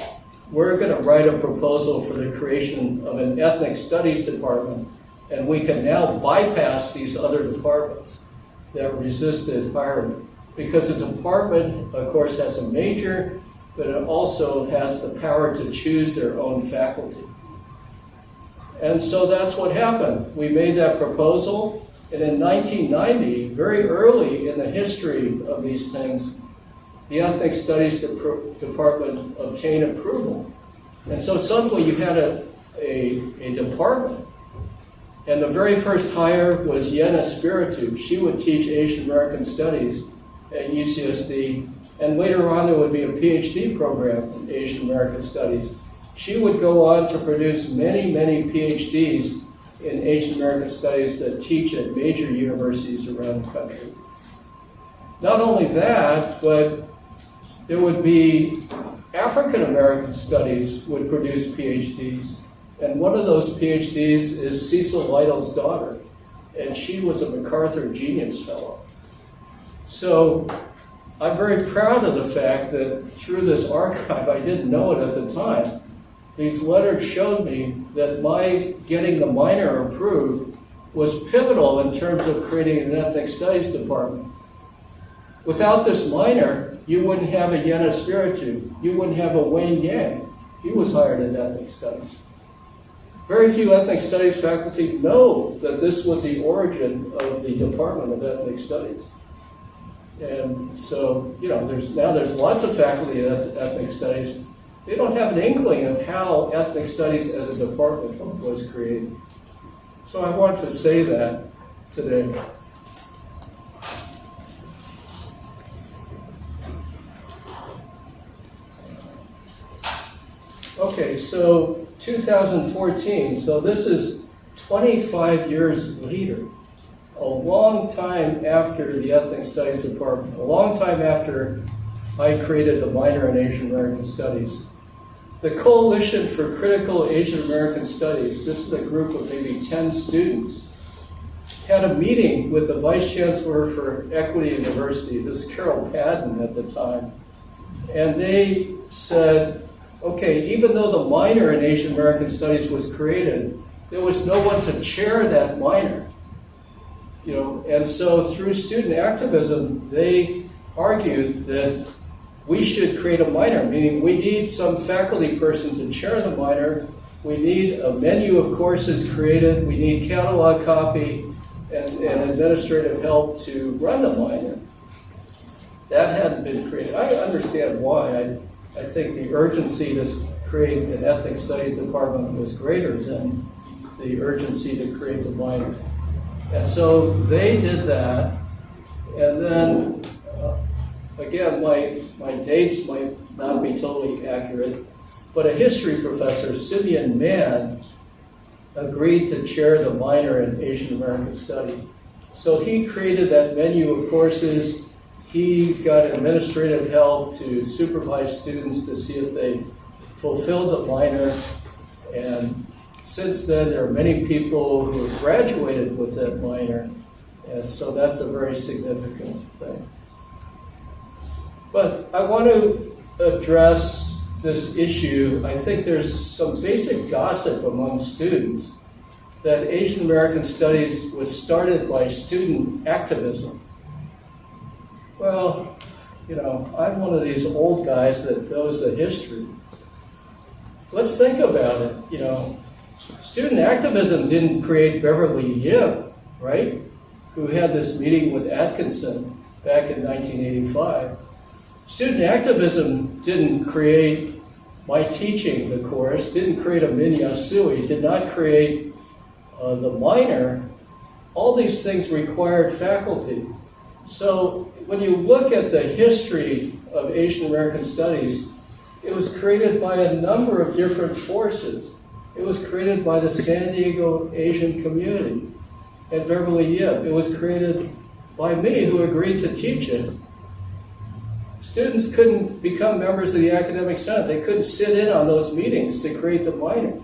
we're going to write a proposal for the creation of an ethnic studies department, and we can now bypass these other departments that resisted hiring. Because the department, of course, has a major, but it also has the power to choose their own faculty. And so that's what happened. We made that proposal, and in 1990, very early in the history of these things, the Ethnic Studies Department obtained approval. And so suddenly you had a department. And the very first hire was Yena Spiritu. She would teach Asian American Studies at UCSD, and later on there would be a PhD program in Asian American Studies. She would go on to produce many, many PhDs in Asian American Studies that teach at major universities around the country. Not only that, but there would be African American Studies would produce PhDs. And one of those PhDs is Cecil Lytle's daughter, and she was a MacArthur Genius Fellow. So I'm very proud of the fact that through this archive, I didn't know it at the time, these letters showed me that my getting the minor approved was pivotal in terms of creating an ethnic studies department. Without this minor, you wouldn't have a Yena Spiritu. You wouldn't have a Wayne Yang. He was hired in ethnic studies. Very few ethnic studies faculty know that this was the origin of the Department of Ethnic Studies. And so, there's lots of faculty in ethnic studies. They don't have an inkling of how ethnic studies as a department was created. So I wanted to say that today. Okay, so 2014, so this is 25 years later, a long time after the Ethnic Studies Department, a long time after I created the minor in Asian American Studies. The Coalition for Critical Asian American Studies, this is a group of maybe 10 students, had a meeting with the Vice Chancellor for Equity and Diversity, this was Carol Padden at the time, and they said, okay, even though the minor in Asian American Studies was created, there was no one to chair that minor. And so through student activism, they argued that we should create a minor, meaning we need some faculty person to chair the minor, we need a menu of courses created, we need catalog copy and administrative help to run the minor. That hadn't been created. I understand why. I think the urgency to create an ethnic studies department was greater than the urgency to create the minor. And so they did that, and then, again, my dates might not be totally accurate, but a history professor, Simeon Mann, agreed to chair the minor in Asian American Studies. So he created that menu of courses. He got administrative help to supervise students to see if they fulfilled the minor. And since then, there are many people who have graduated with that minor. And so that's a very significant thing. But I want to address this issue. I think there's some basic gossip among students that Asian American Studies was started by student activism. Well, I'm one of these old guys that knows the history. Let's think about it. Student activism didn't create Beverly Yip, right? Who had this meeting with Atkinson back in 1985. Student activism didn't create my teaching the course, didn't create Amin Yasui, did not create the minor. All these things required faculty. So when you look at the history of Asian American Studies, it was created by a number of different forces. It was created by the San Diego Asian community and Beverly Yip. It was created by me, who agreed to teach it. Students couldn't become members of the Academic Senate. They couldn't sit in on those meetings to create the minor.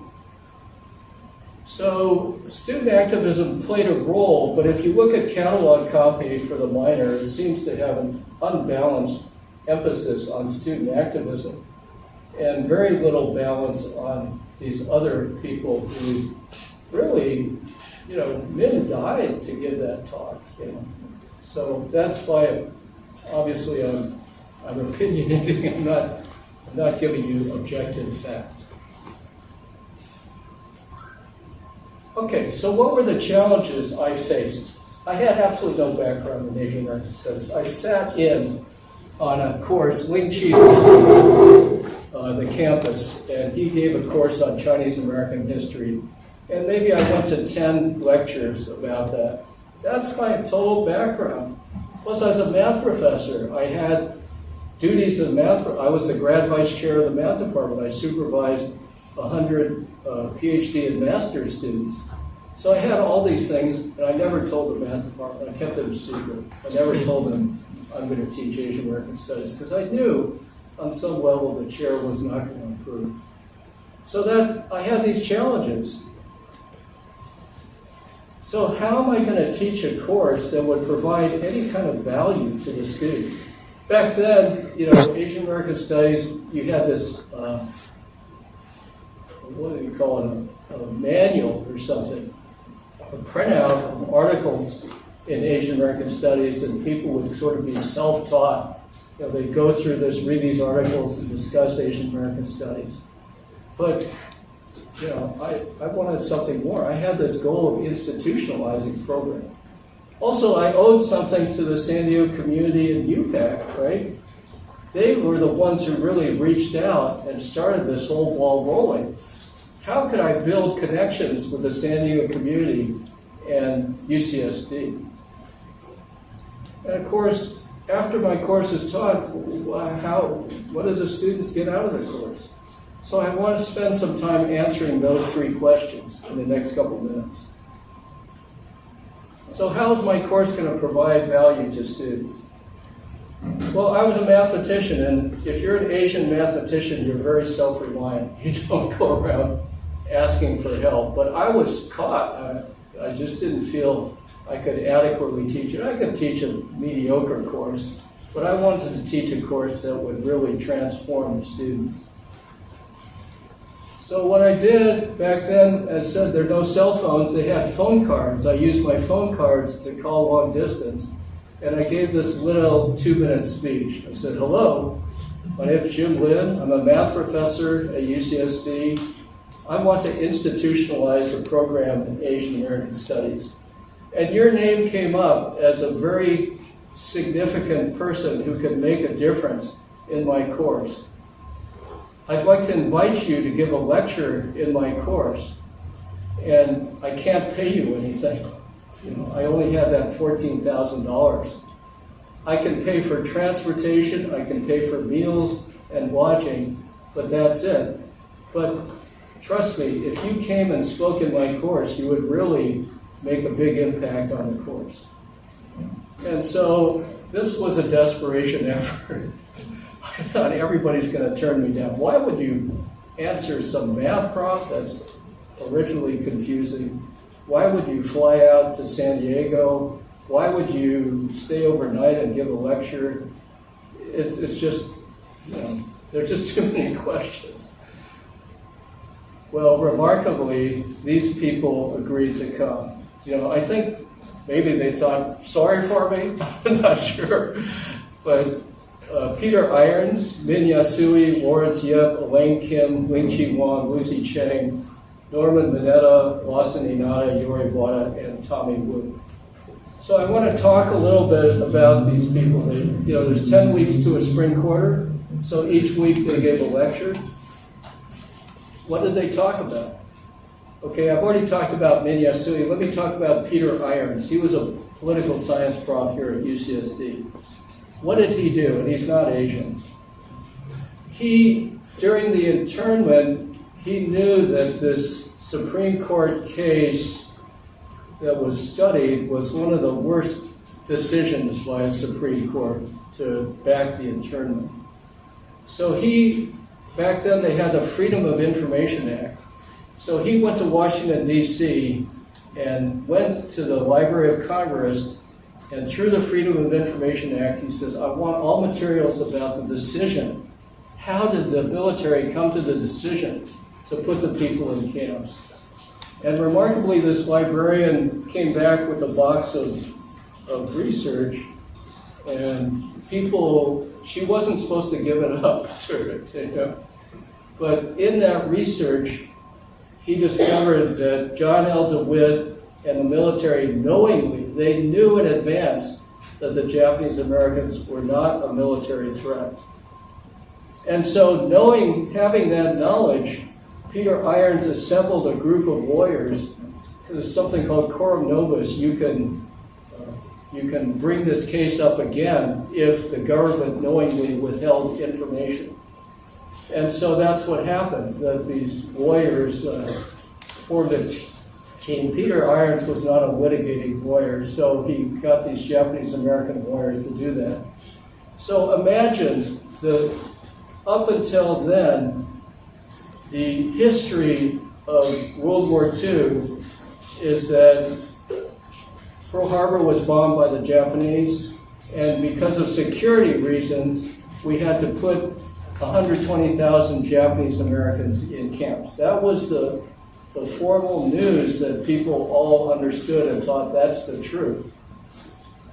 So student activism played a role, but if you look at catalog copy for the minor, it seems to have an unbalanced emphasis on student activism and very little balance on these other people who really, Min died to give that talk. So that's why, obviously, I'm opinionating. I'm not giving you objective fact. Okay, so what were the challenges I faced? I had absolutely no background in Asian American Studies. I sat in on a course, Ling Chi visited the campus, and he gave a course on Chinese American history, and maybe I went to 10 lectures about that. That's my total background. Plus, as a math professor, I had duties in math. I was the grad vice chair of the math department. I supervised 100 PhD and master's students. So I had all these things, and I never told the math department. I kept them secret. I never told them I'm going to teach Asian American Studies, because I knew on some level the chair was not going to improve. So that I had these challenges. So how am I going to teach a course that would provide any kind of value to the students? Back then, Asian American Studies, you had this, what do you call it, a manual or something, a printout of articles in Asian American Studies, and people would sort of be self-taught. They'd go through this, read these articles, and discuss Asian American Studies. But, I wanted something more. I had this goal of institutionalizing the program. Also, I owed something to the San Diego community and UPAC, right? They were the ones who really reached out and started this whole ball rolling. How could I build connections with the San Diego community and UCSD? And of course, after my course is taught, what do the students get out of the course? So I want to spend some time answering those three questions in the next couple minutes. So how is my course going to provide value to students? Well, I was a mathematician, and if you're an Asian mathematician, you're very self-reliant. You don't go around asking for help. But I was caught. I just didn't feel I could adequately teach it. I could teach a mediocre course, but I wanted to teach a course that would really transform the students. So what I did back then, as I said, there are no cell phones. They had phone cards. I used my phone cards to call long distance. And I gave this little 2-minute speech. I said, hello, my name is Jim Lin. I'm a math professor at UCSD. I want to institutionalize a program in Asian American Studies. And your name came up as a very significant person who could make a difference in my course. I'd like to invite you to give a lecture in my course, and I can't pay you anything. I only have that $14,000. I can pay for transportation, I can pay for meals and lodging, but that's it. But trust me, if you came and spoke in my course, you would really make a big impact on the course. And so this was a desperation effort. I thought everybody's going to turn me down. Why would you answer some math prof that's originally confusing? Why would you fly out to San Diego? Why would you stay overnight and give a lecture? It's just, there's just too many questions. Well, remarkably, these people agreed to come. I think maybe they thought sorry for me. I'm not sure. But Peter Irons, Min Yasui, Lawrence Yip, Elaine Kim, Ling-Chi Wang, Lucy Cheng, Norman Mineta, Lawson Inada, Yori Wada, and Tommy Wu. So I want to talk a little bit about these people. There's 10 weeks to a spring quarter, so each week they gave a lecture. What did they talk about? Okay, I've already talked about Min Yasui. Let me talk about Peter Irons. He was a political science prof here at UCSD. What did he do? And he's not Asian. During the internment, he knew that this Supreme Court case that was studied was one of the worst decisions by a Supreme Court to back the internment. So back then they had the Freedom of Information Act. So he went to Washington, D.C. and went to the Library of Congress, and through the Freedom of Information Act, he says, I want all materials about the decision. How did the military come to the decision to put the people in camps? And remarkably, this librarian came back with a box of research, and she wasn't supposed to give it up to him. But in that research, he discovered that John L. DeWitt and the military they knew in advance that the Japanese Americans were not a military threat. And so having that knowledge, Peter Irons assembled a group of lawyers. There's something called coram nobis. You can bring this case up again if the government knowingly withheld information. And so that's what happened, that these lawyers formed a team. Peter Irons was not a litigating lawyer, so he got these Japanese American lawyers to do that. So imagine up until then, the history of World War II is that Pearl Harbor was bombed by the Japanese, and because of security reasons, we had to put 120,000 Japanese Americans in camps. That was the formal news that people all understood and thought that's the truth.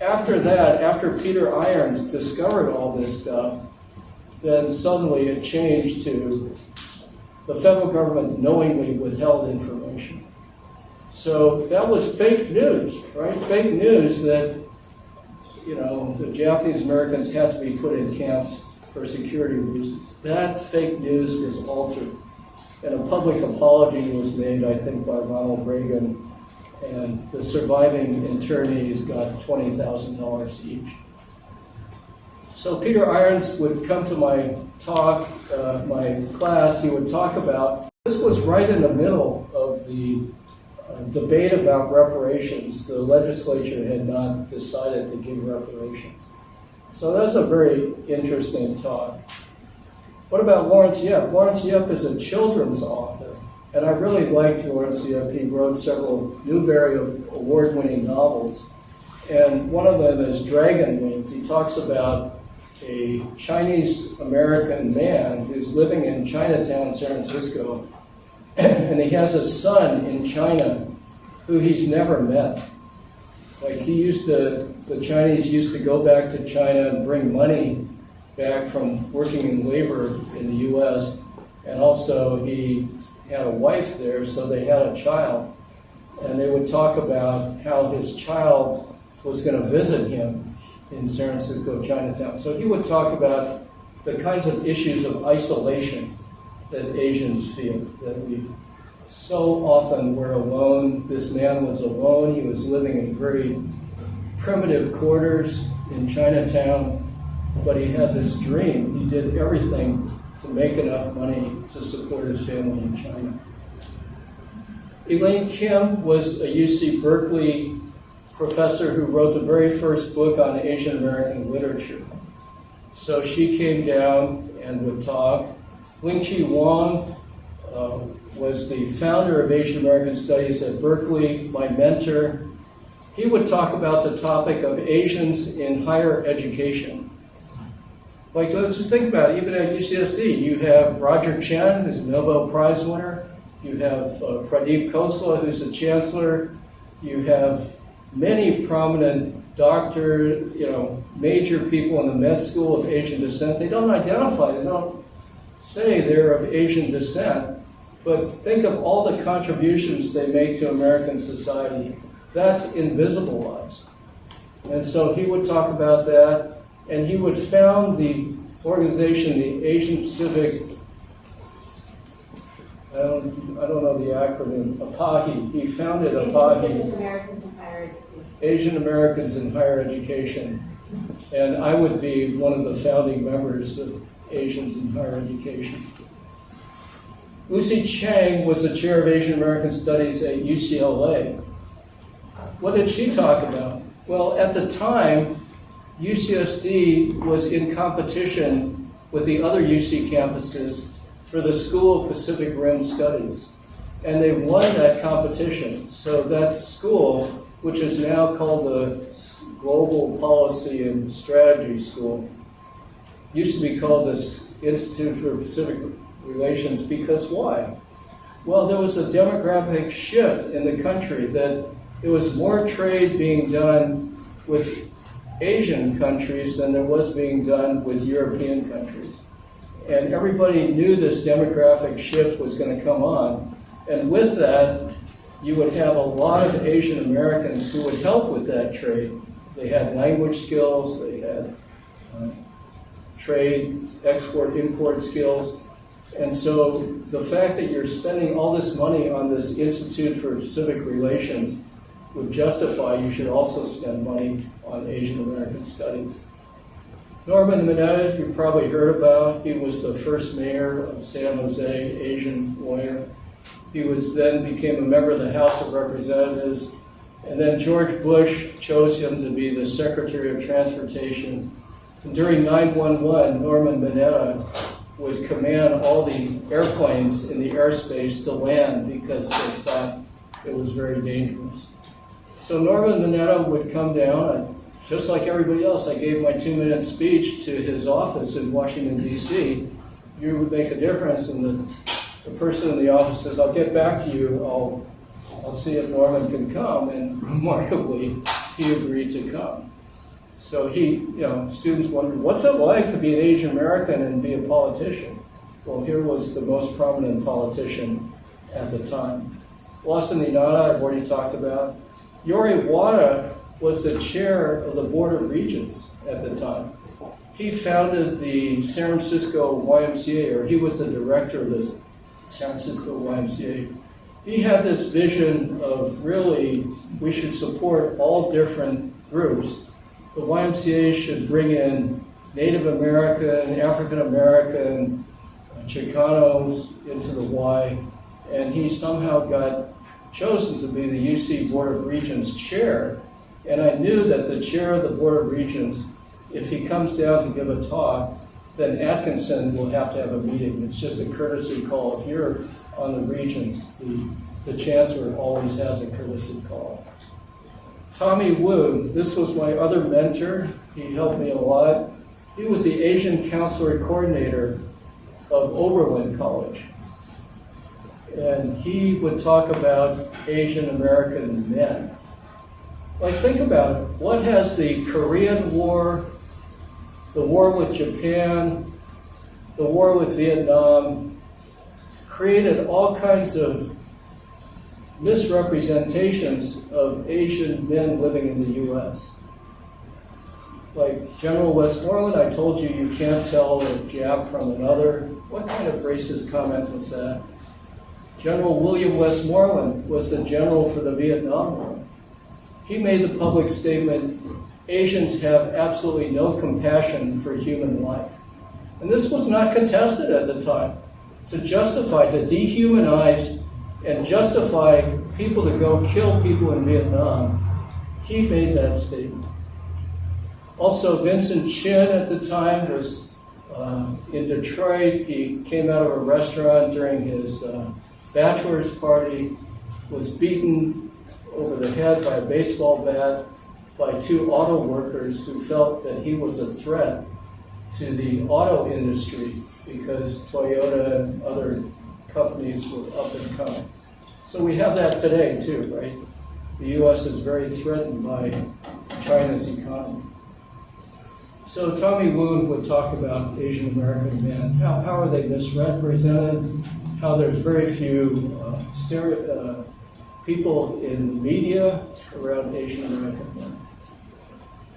After that, after Peter Irons discovered all this stuff, then suddenly it changed to the federal government knowingly withheld information. So that was fake news, right? Fake news that, the Japanese Americans had to be put in camps for security reasons. That fake news was altered. And a public apology was made, I think, by Ronald Reagan, and the surviving internees got $20,000 each. So Peter Irons would come to my talk, my class. He would talk about, this was right in the middle of the debate about reparations. The legislature had not decided to give reparations. So that's a very interesting talk. What about Lawrence Yip? Lawrence Yip is a children's author, and I really liked Lawrence Yip. He wrote several Newbery Award-winning novels, and one of them is Dragon Wings. He talks about a Chinese-American man who's living in Chinatown, San Francisco, and he has a son in China who he's never met. Like the Chinese used to go back to China and bring money back from working in labor in the U.S., and also he had a wife there, so they had a child. And they would talk about how his child was going to visit him in San Francisco, Chinatown. So he would talk about the kinds of issues of isolation that Asians feel, that we so often were alone. This man was alone. He was living in very primitive quarters in Chinatown, but he had this dream. He did everything to make enough money to support his family in China. Elaine Kim was a UC Berkeley professor who wrote the very first book on Asian American literature. So she came down and would talk. Ling-Chi Wang was the founder of Asian American Studies at Berkeley, my mentor. He would talk about the topic of Asians in higher education. Like, let's just think about it. Even at UCSD, you have Roger Chen, who's a Nobel Prize winner. You have Pradeep Khosla, who's a chancellor. You have many prominent doctors, major people in the med school of Asian descent. They don't identify, they don't say they're of Asian descent, but think of all the contributions they make to American society. That's invisibilized. And so he would talk about that, and he would found the organization, the Asian Pacific, I don't know the acronym, APAHI. He founded APAHI. Asian Americans in Higher Education. And I would be one of the founding members of Asians in Higher Education. Lucy Chang was the chair of Asian American Studies at UCLA. What did she talk about? Well, at the time, UCSD was in competition with the other UC campuses for the School of Pacific Rim Studies. And they won that competition. So that school, which is now called the Global Policy and Strategy School, used to be called the Institute for Pacific Relations, because why? Well, there was a demographic shift in the country that there was more trade being done with Asian countries than there was being done with European countries. And everybody knew this demographic shift was going to come on. And with that, you would have a lot of Asian Americans who would help with that trade. They had language skills, they had trade, export, import skills. And so the fact that you're spending all this money on this Institute for Pacific Relations would justify you should also spend money on Asian American studies. Norman Mineta, you probably heard about. He was the first mayor of San Jose, Asian lawyer. He became a member of the House of Representatives. And then George Bush chose him to be the Secretary of Transportation. And during 9/11, Norman Mineta would command all the airplanes in the airspace to land because they thought it was very dangerous. So Norman Mineta would come down, just like everybody else. I gave my 2-minute speech to his office in Washington, D.C. You would make a difference, and the person in the office says, I'll get back to you, I'll see if Norman can come, and remarkably, he agreed to come. So students wondered, what's it like to be an Asian American and be a politician? Well, here was the most prominent politician at the time. Lawson Inada, I've already talked about. Yori Wada was the chair of the Board of Regents at the time. He founded the San Francisco YMCA, or he was the director of the San Francisco YMCA. He had this vision of really, we should support all different groups. The YMCA should bring in Native American, African American, Chicanos into the Y, and he somehow got chosen to be the UC Board of Regents chair. And I knew that the chair of the Board of Regents, if he comes down to give a talk, then Atkinson will have to have a meeting. It's just a courtesy call. If you're on the Regents, the chancellor always has a courtesy call. Tommy Wu, this was my other mentor. He helped me a lot. He was the Asian counselor coordinator of Oberlin College. And he would talk about Asian American men. Like, think about it. What has the Korean War, the war with Japan, the war with Vietnam, created all kinds of misrepresentations of Asian men living in the U.S. Like General Westmoreland, I told you you can't tell a Jap from another. What kind of racist comment was that? General William Westmoreland was the general for the Vietnam War. He made the public statement, Asians have absolutely no compassion for human life. And this was not contested at the time. To justify, to dehumanize and justify people to go kill people in Vietnam, he made that statement. Also, Vincent Chin at the time was in Detroit. He came out of a restaurant during his bachelor's party, was beaten over the head by a baseball bat by two auto workers who felt that he was a threat to the auto industry because Toyota and other companies were up and coming. So we have that today too, right? The U.S. is very threatened by China's economy. So Tommy Woon would talk about Asian American men. How are they misrepresented? How there's very few people in the media around Asian American men.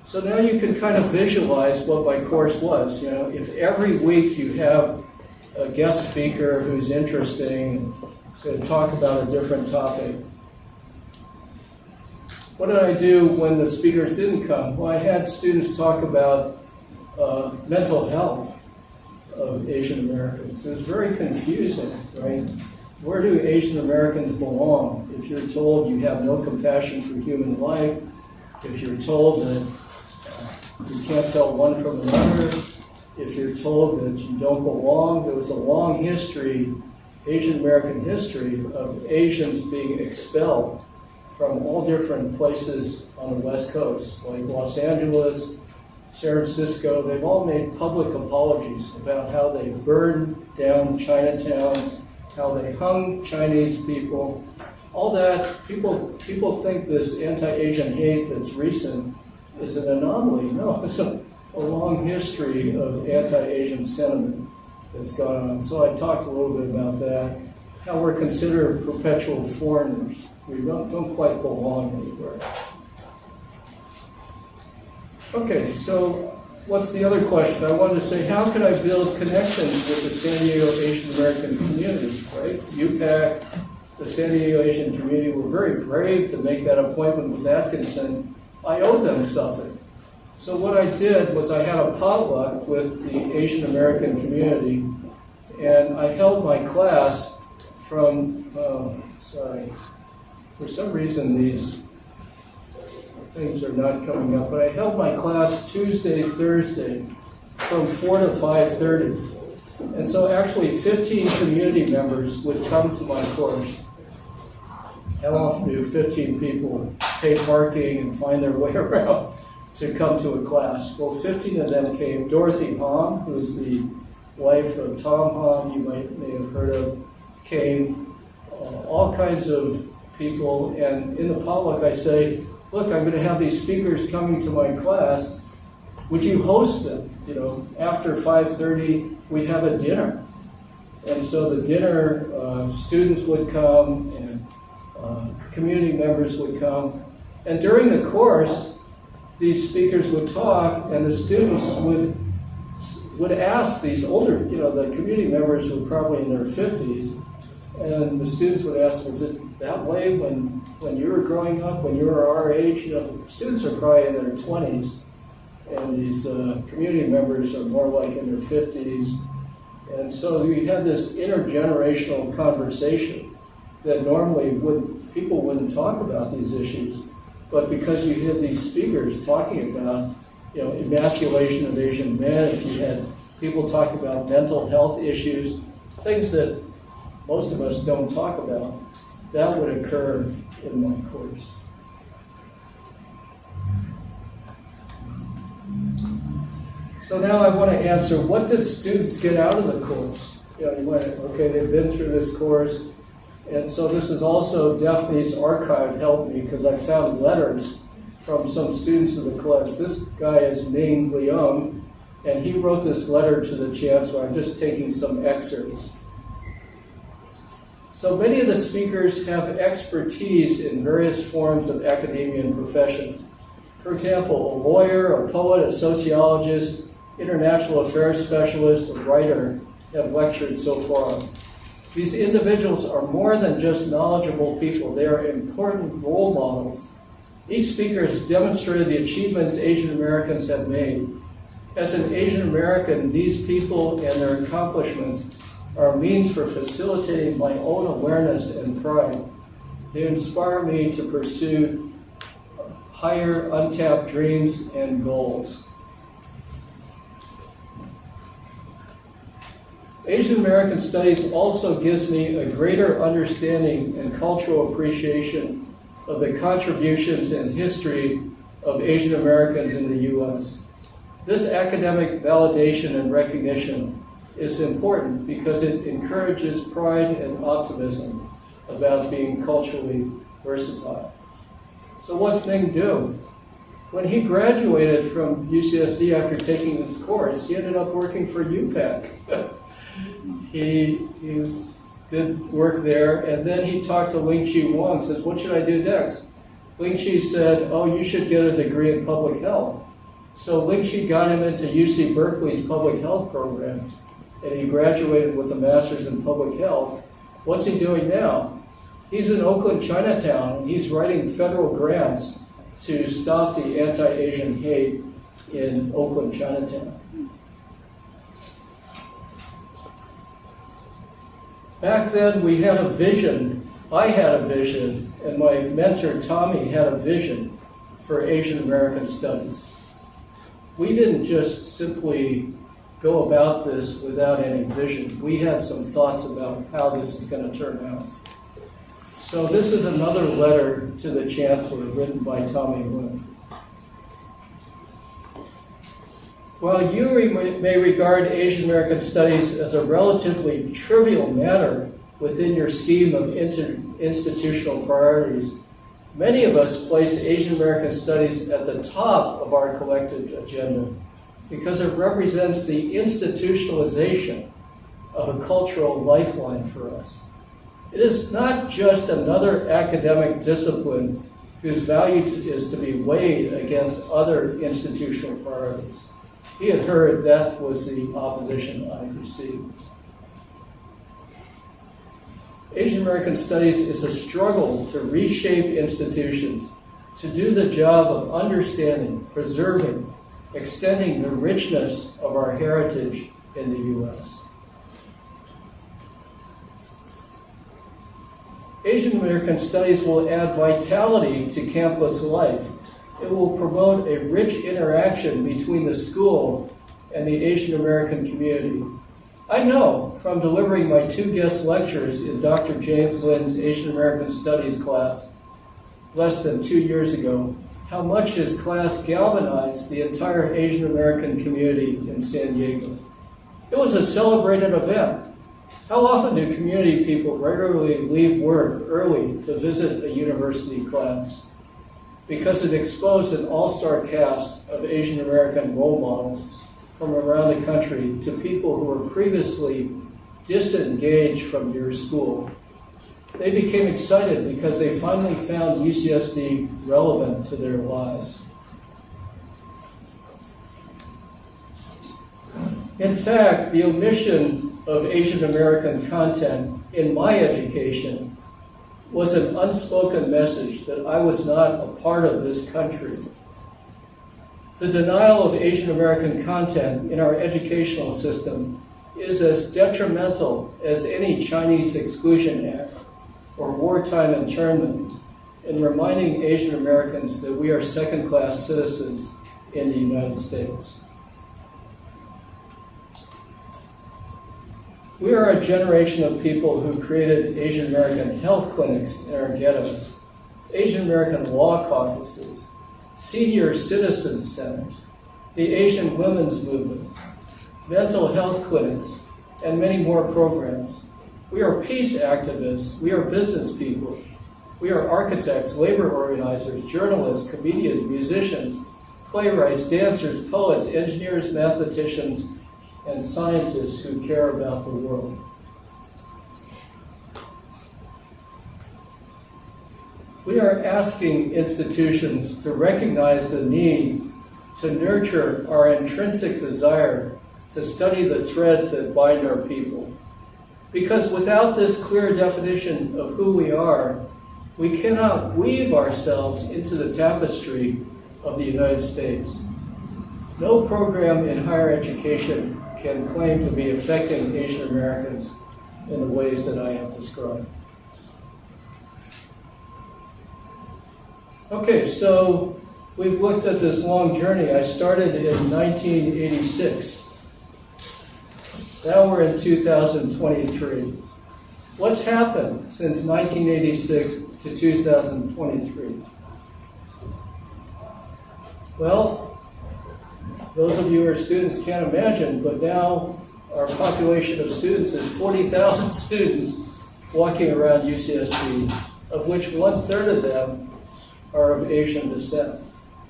So now you can kind of visualize what my course was. You know, if every week you have a guest speaker who's interesting, going to talk about a different topic. What did I do when the speakers didn't come? Well, I had students talk about mental health of Asian Americans. It was very confusing, right? Where do Asian Americans belong? If you're told you have no compassion for human life, if you're told that you can't tell one from another, if you're told that you don't belong, there was a long history, Asian American history, of Asians being expelled from all different places on the West Coast, like Los Angeles, San Francisco. They've all made public apologies about how they burned down Chinatowns, how they hung Chinese people. All that, people think this anti-Asian hate that's recent is an anomaly. No, it's a long history of anti-Asian sentiment that's gone on. So I talked a little bit about that, how we're considered perpetual foreigners. We don't quite belong anywhere. Okay, so what's the other question? I wanted to say, how can I build connections with the San Diego Asian American community, right? UPAC, the San Diego Asian community were very brave to make that appointment with Atkinson. I owed them something. So what I did was I had a potluck with the Asian American community, and I held my class from, for some reason these things are not coming up, but I held my class Tuesday, Thursday from 4 to 5:30. And so actually 15 community members would come to my course. How often do 15 people pay parking and find their way around to come to a class? Well, 15 of them came. Dorothy Hom, who's the wife of Tom Hom, you may have heard of, came. All kinds of people. And in the potluck I say, look, I'm going to have these speakers coming to my class. Would you host them? You know, after 5:30, we'd have a dinner. And so the dinner, students would come and community members would come. And during the course, these speakers would talk and the students would ask these older, the community members were probably in their 50s, and the students would ask, was it that way when you were growing up, when you were our age? Students are probably in their 20s, and these community members are more like in their 50s. And so we had this intergenerational conversation that normally people wouldn't talk about these issues. But because you had these speakers talking about, emasculation of Asian men, if you had people talking about mental health issues, things that most of us don't talk about, that would occur in my course. So now I want to answer, what did students get out of the course? They've been through this course. And so this is also, Daphne's archive helped me because I found letters from some students of the class. This guy is Ming Leung, and he wrote this letter to the chancellor. I'm just taking some excerpts. So many of the speakers have expertise in various forms of academia and professions. For example, a lawyer, a poet, a sociologist, international affairs specialist, a writer have lectured so far. These individuals are more than just knowledgeable people. They are important role models. Each speaker has demonstrated the achievements Asian Americans have made. As an Asian American, these people and their accomplishments are a means for facilitating my own awareness and pride. They inspire me to pursue higher untapped dreams and goals. Asian American Studies also gives me a greater understanding and cultural appreciation of the contributions and history of Asian Americans in the U.S. This academic validation and recognition is important because it encourages pride and optimism about being culturally versatile. So what's Ming do? When he graduated from UCSD after taking this course, he ended up working for UPAC. He did work there, and then he talked to Ling Chi Wang, says, what should I do next? Ling Chi said, oh, you should get a degree in public health. So Ling Chi got him into UC Berkeley's public health program, and he graduated with a master's in public health. What's he doing now? He's in Oakland, Chinatown, and he's writing federal grants to stop the anti-Asian hate in Oakland, Chinatown. Back then, we had a vision. I had a vision, and my mentor, Tommy, had a vision for Asian American Studies. We didn't just simply go about this without any vision. We had some thoughts about how this is going to turn out. So this is another letter to the Chancellor written by Tommy Nguyen. While you may regard Asian American Studies as a relatively trivial matter within your scheme of institutional priorities, many of us place Asian American Studies at the top of our collective agenda because it represents the institutionalization of a cultural lifeline for us. It is not just another academic discipline whose value is to be weighed against other institutional priorities. He had heard that was the opposition I received. Asian American Studies is a struggle to reshape institutions, to do the job of understanding, preserving, extending the richness of our heritage in the U.S. Asian American Studies will add vitality to campus life. It will promote a rich interaction between the school and the Asian American community. I know from delivering my 2 guest lectures in Dr. James Lin's Asian American Studies class less than 2 years ago, how much his class galvanized the entire Asian American community in San Diego. It was a celebrated event. How often do community people regularly leave work early to visit a university class? Because it exposed an all-star cast of Asian American role models from around the country to people who were previously disengaged from your school. They became excited because they finally found UCSD relevant to their lives. In fact, the omission of Asian American content in my education was an unspoken message that I was not a part of this country. The denial of Asian American content in our educational system is as detrimental as any Chinese Exclusion Act or wartime internment in reminding Asian Americans that we are second-class citizens in the United States. We are a generation of people who created Asian American health clinics in our ghettos, Asian American law caucuses, senior citizen centers, the Asian women's movement, mental health clinics, and many more programs. We are peace activists. We are business people. We are architects, labor organizers, journalists, comedians, musicians, playwrights, dancers, poets, engineers, mathematicians, and scientists who care about the world. We are asking institutions to recognize the need to nurture our intrinsic desire to study the threads that bind our people. Because without this clear definition of who we are, we cannot weave ourselves into the tapestry of the United States. No program in higher education can claim to be affecting Asian Americans in the ways that I have described. Okay, so we've looked at this long journey. I started in 1986. Now we're in 2023. What's happened since 1986 to 2023? Well, those of you who are students can't imagine, but now our population of students is 40,000 students walking around UCSD, of which 1/3 of them are of Asian descent.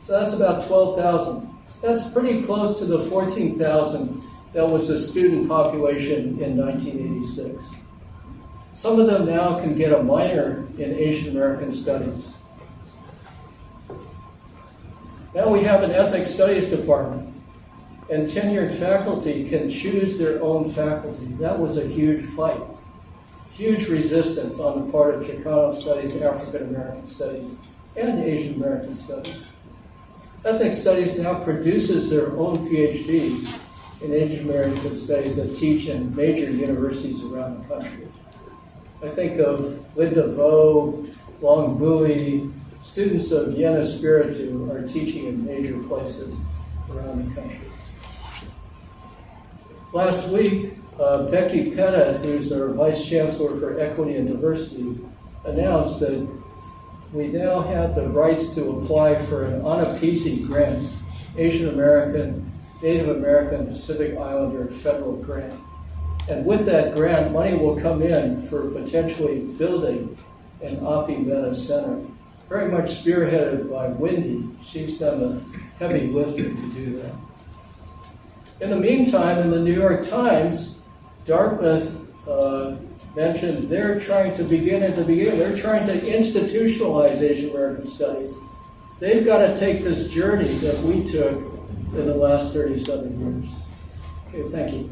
So that's about 12,000. That's pretty close to the 14,000 that was the student population in 1986. Some of them now can get a minor in Asian American Studies. Now we have an Ethnic Studies department, and tenured faculty can choose their own faculty. That was a huge fight, huge resistance on the part of Chicano Studies, African American Studies, and Asian American Studies. Ethnic Studies now produces their own PhDs in Asian American Studies that teach in major universities around the country. I think of Linda Vo, Long Bui, students of Yena Spiritu are teaching in major places around the country. Last week, Becky Pettit, who's our Vice Chancellor for Equity and Diversity, announced that we now have the rights to apply for an Onapisi grant, Asian American, Native American, Pacific Islander federal grant. And with that grant, money will come in for potentially building an Api Meta Center, very much spearheaded by Wendy. She's done the heavy lifting to do that. In the meantime, in the New York Times, Dartmouth mentioned they're trying to begin at the beginning. They're trying to institutionalize Asian American Studies. They've got to take this journey that we took in the last 37 years. Okay, thank you.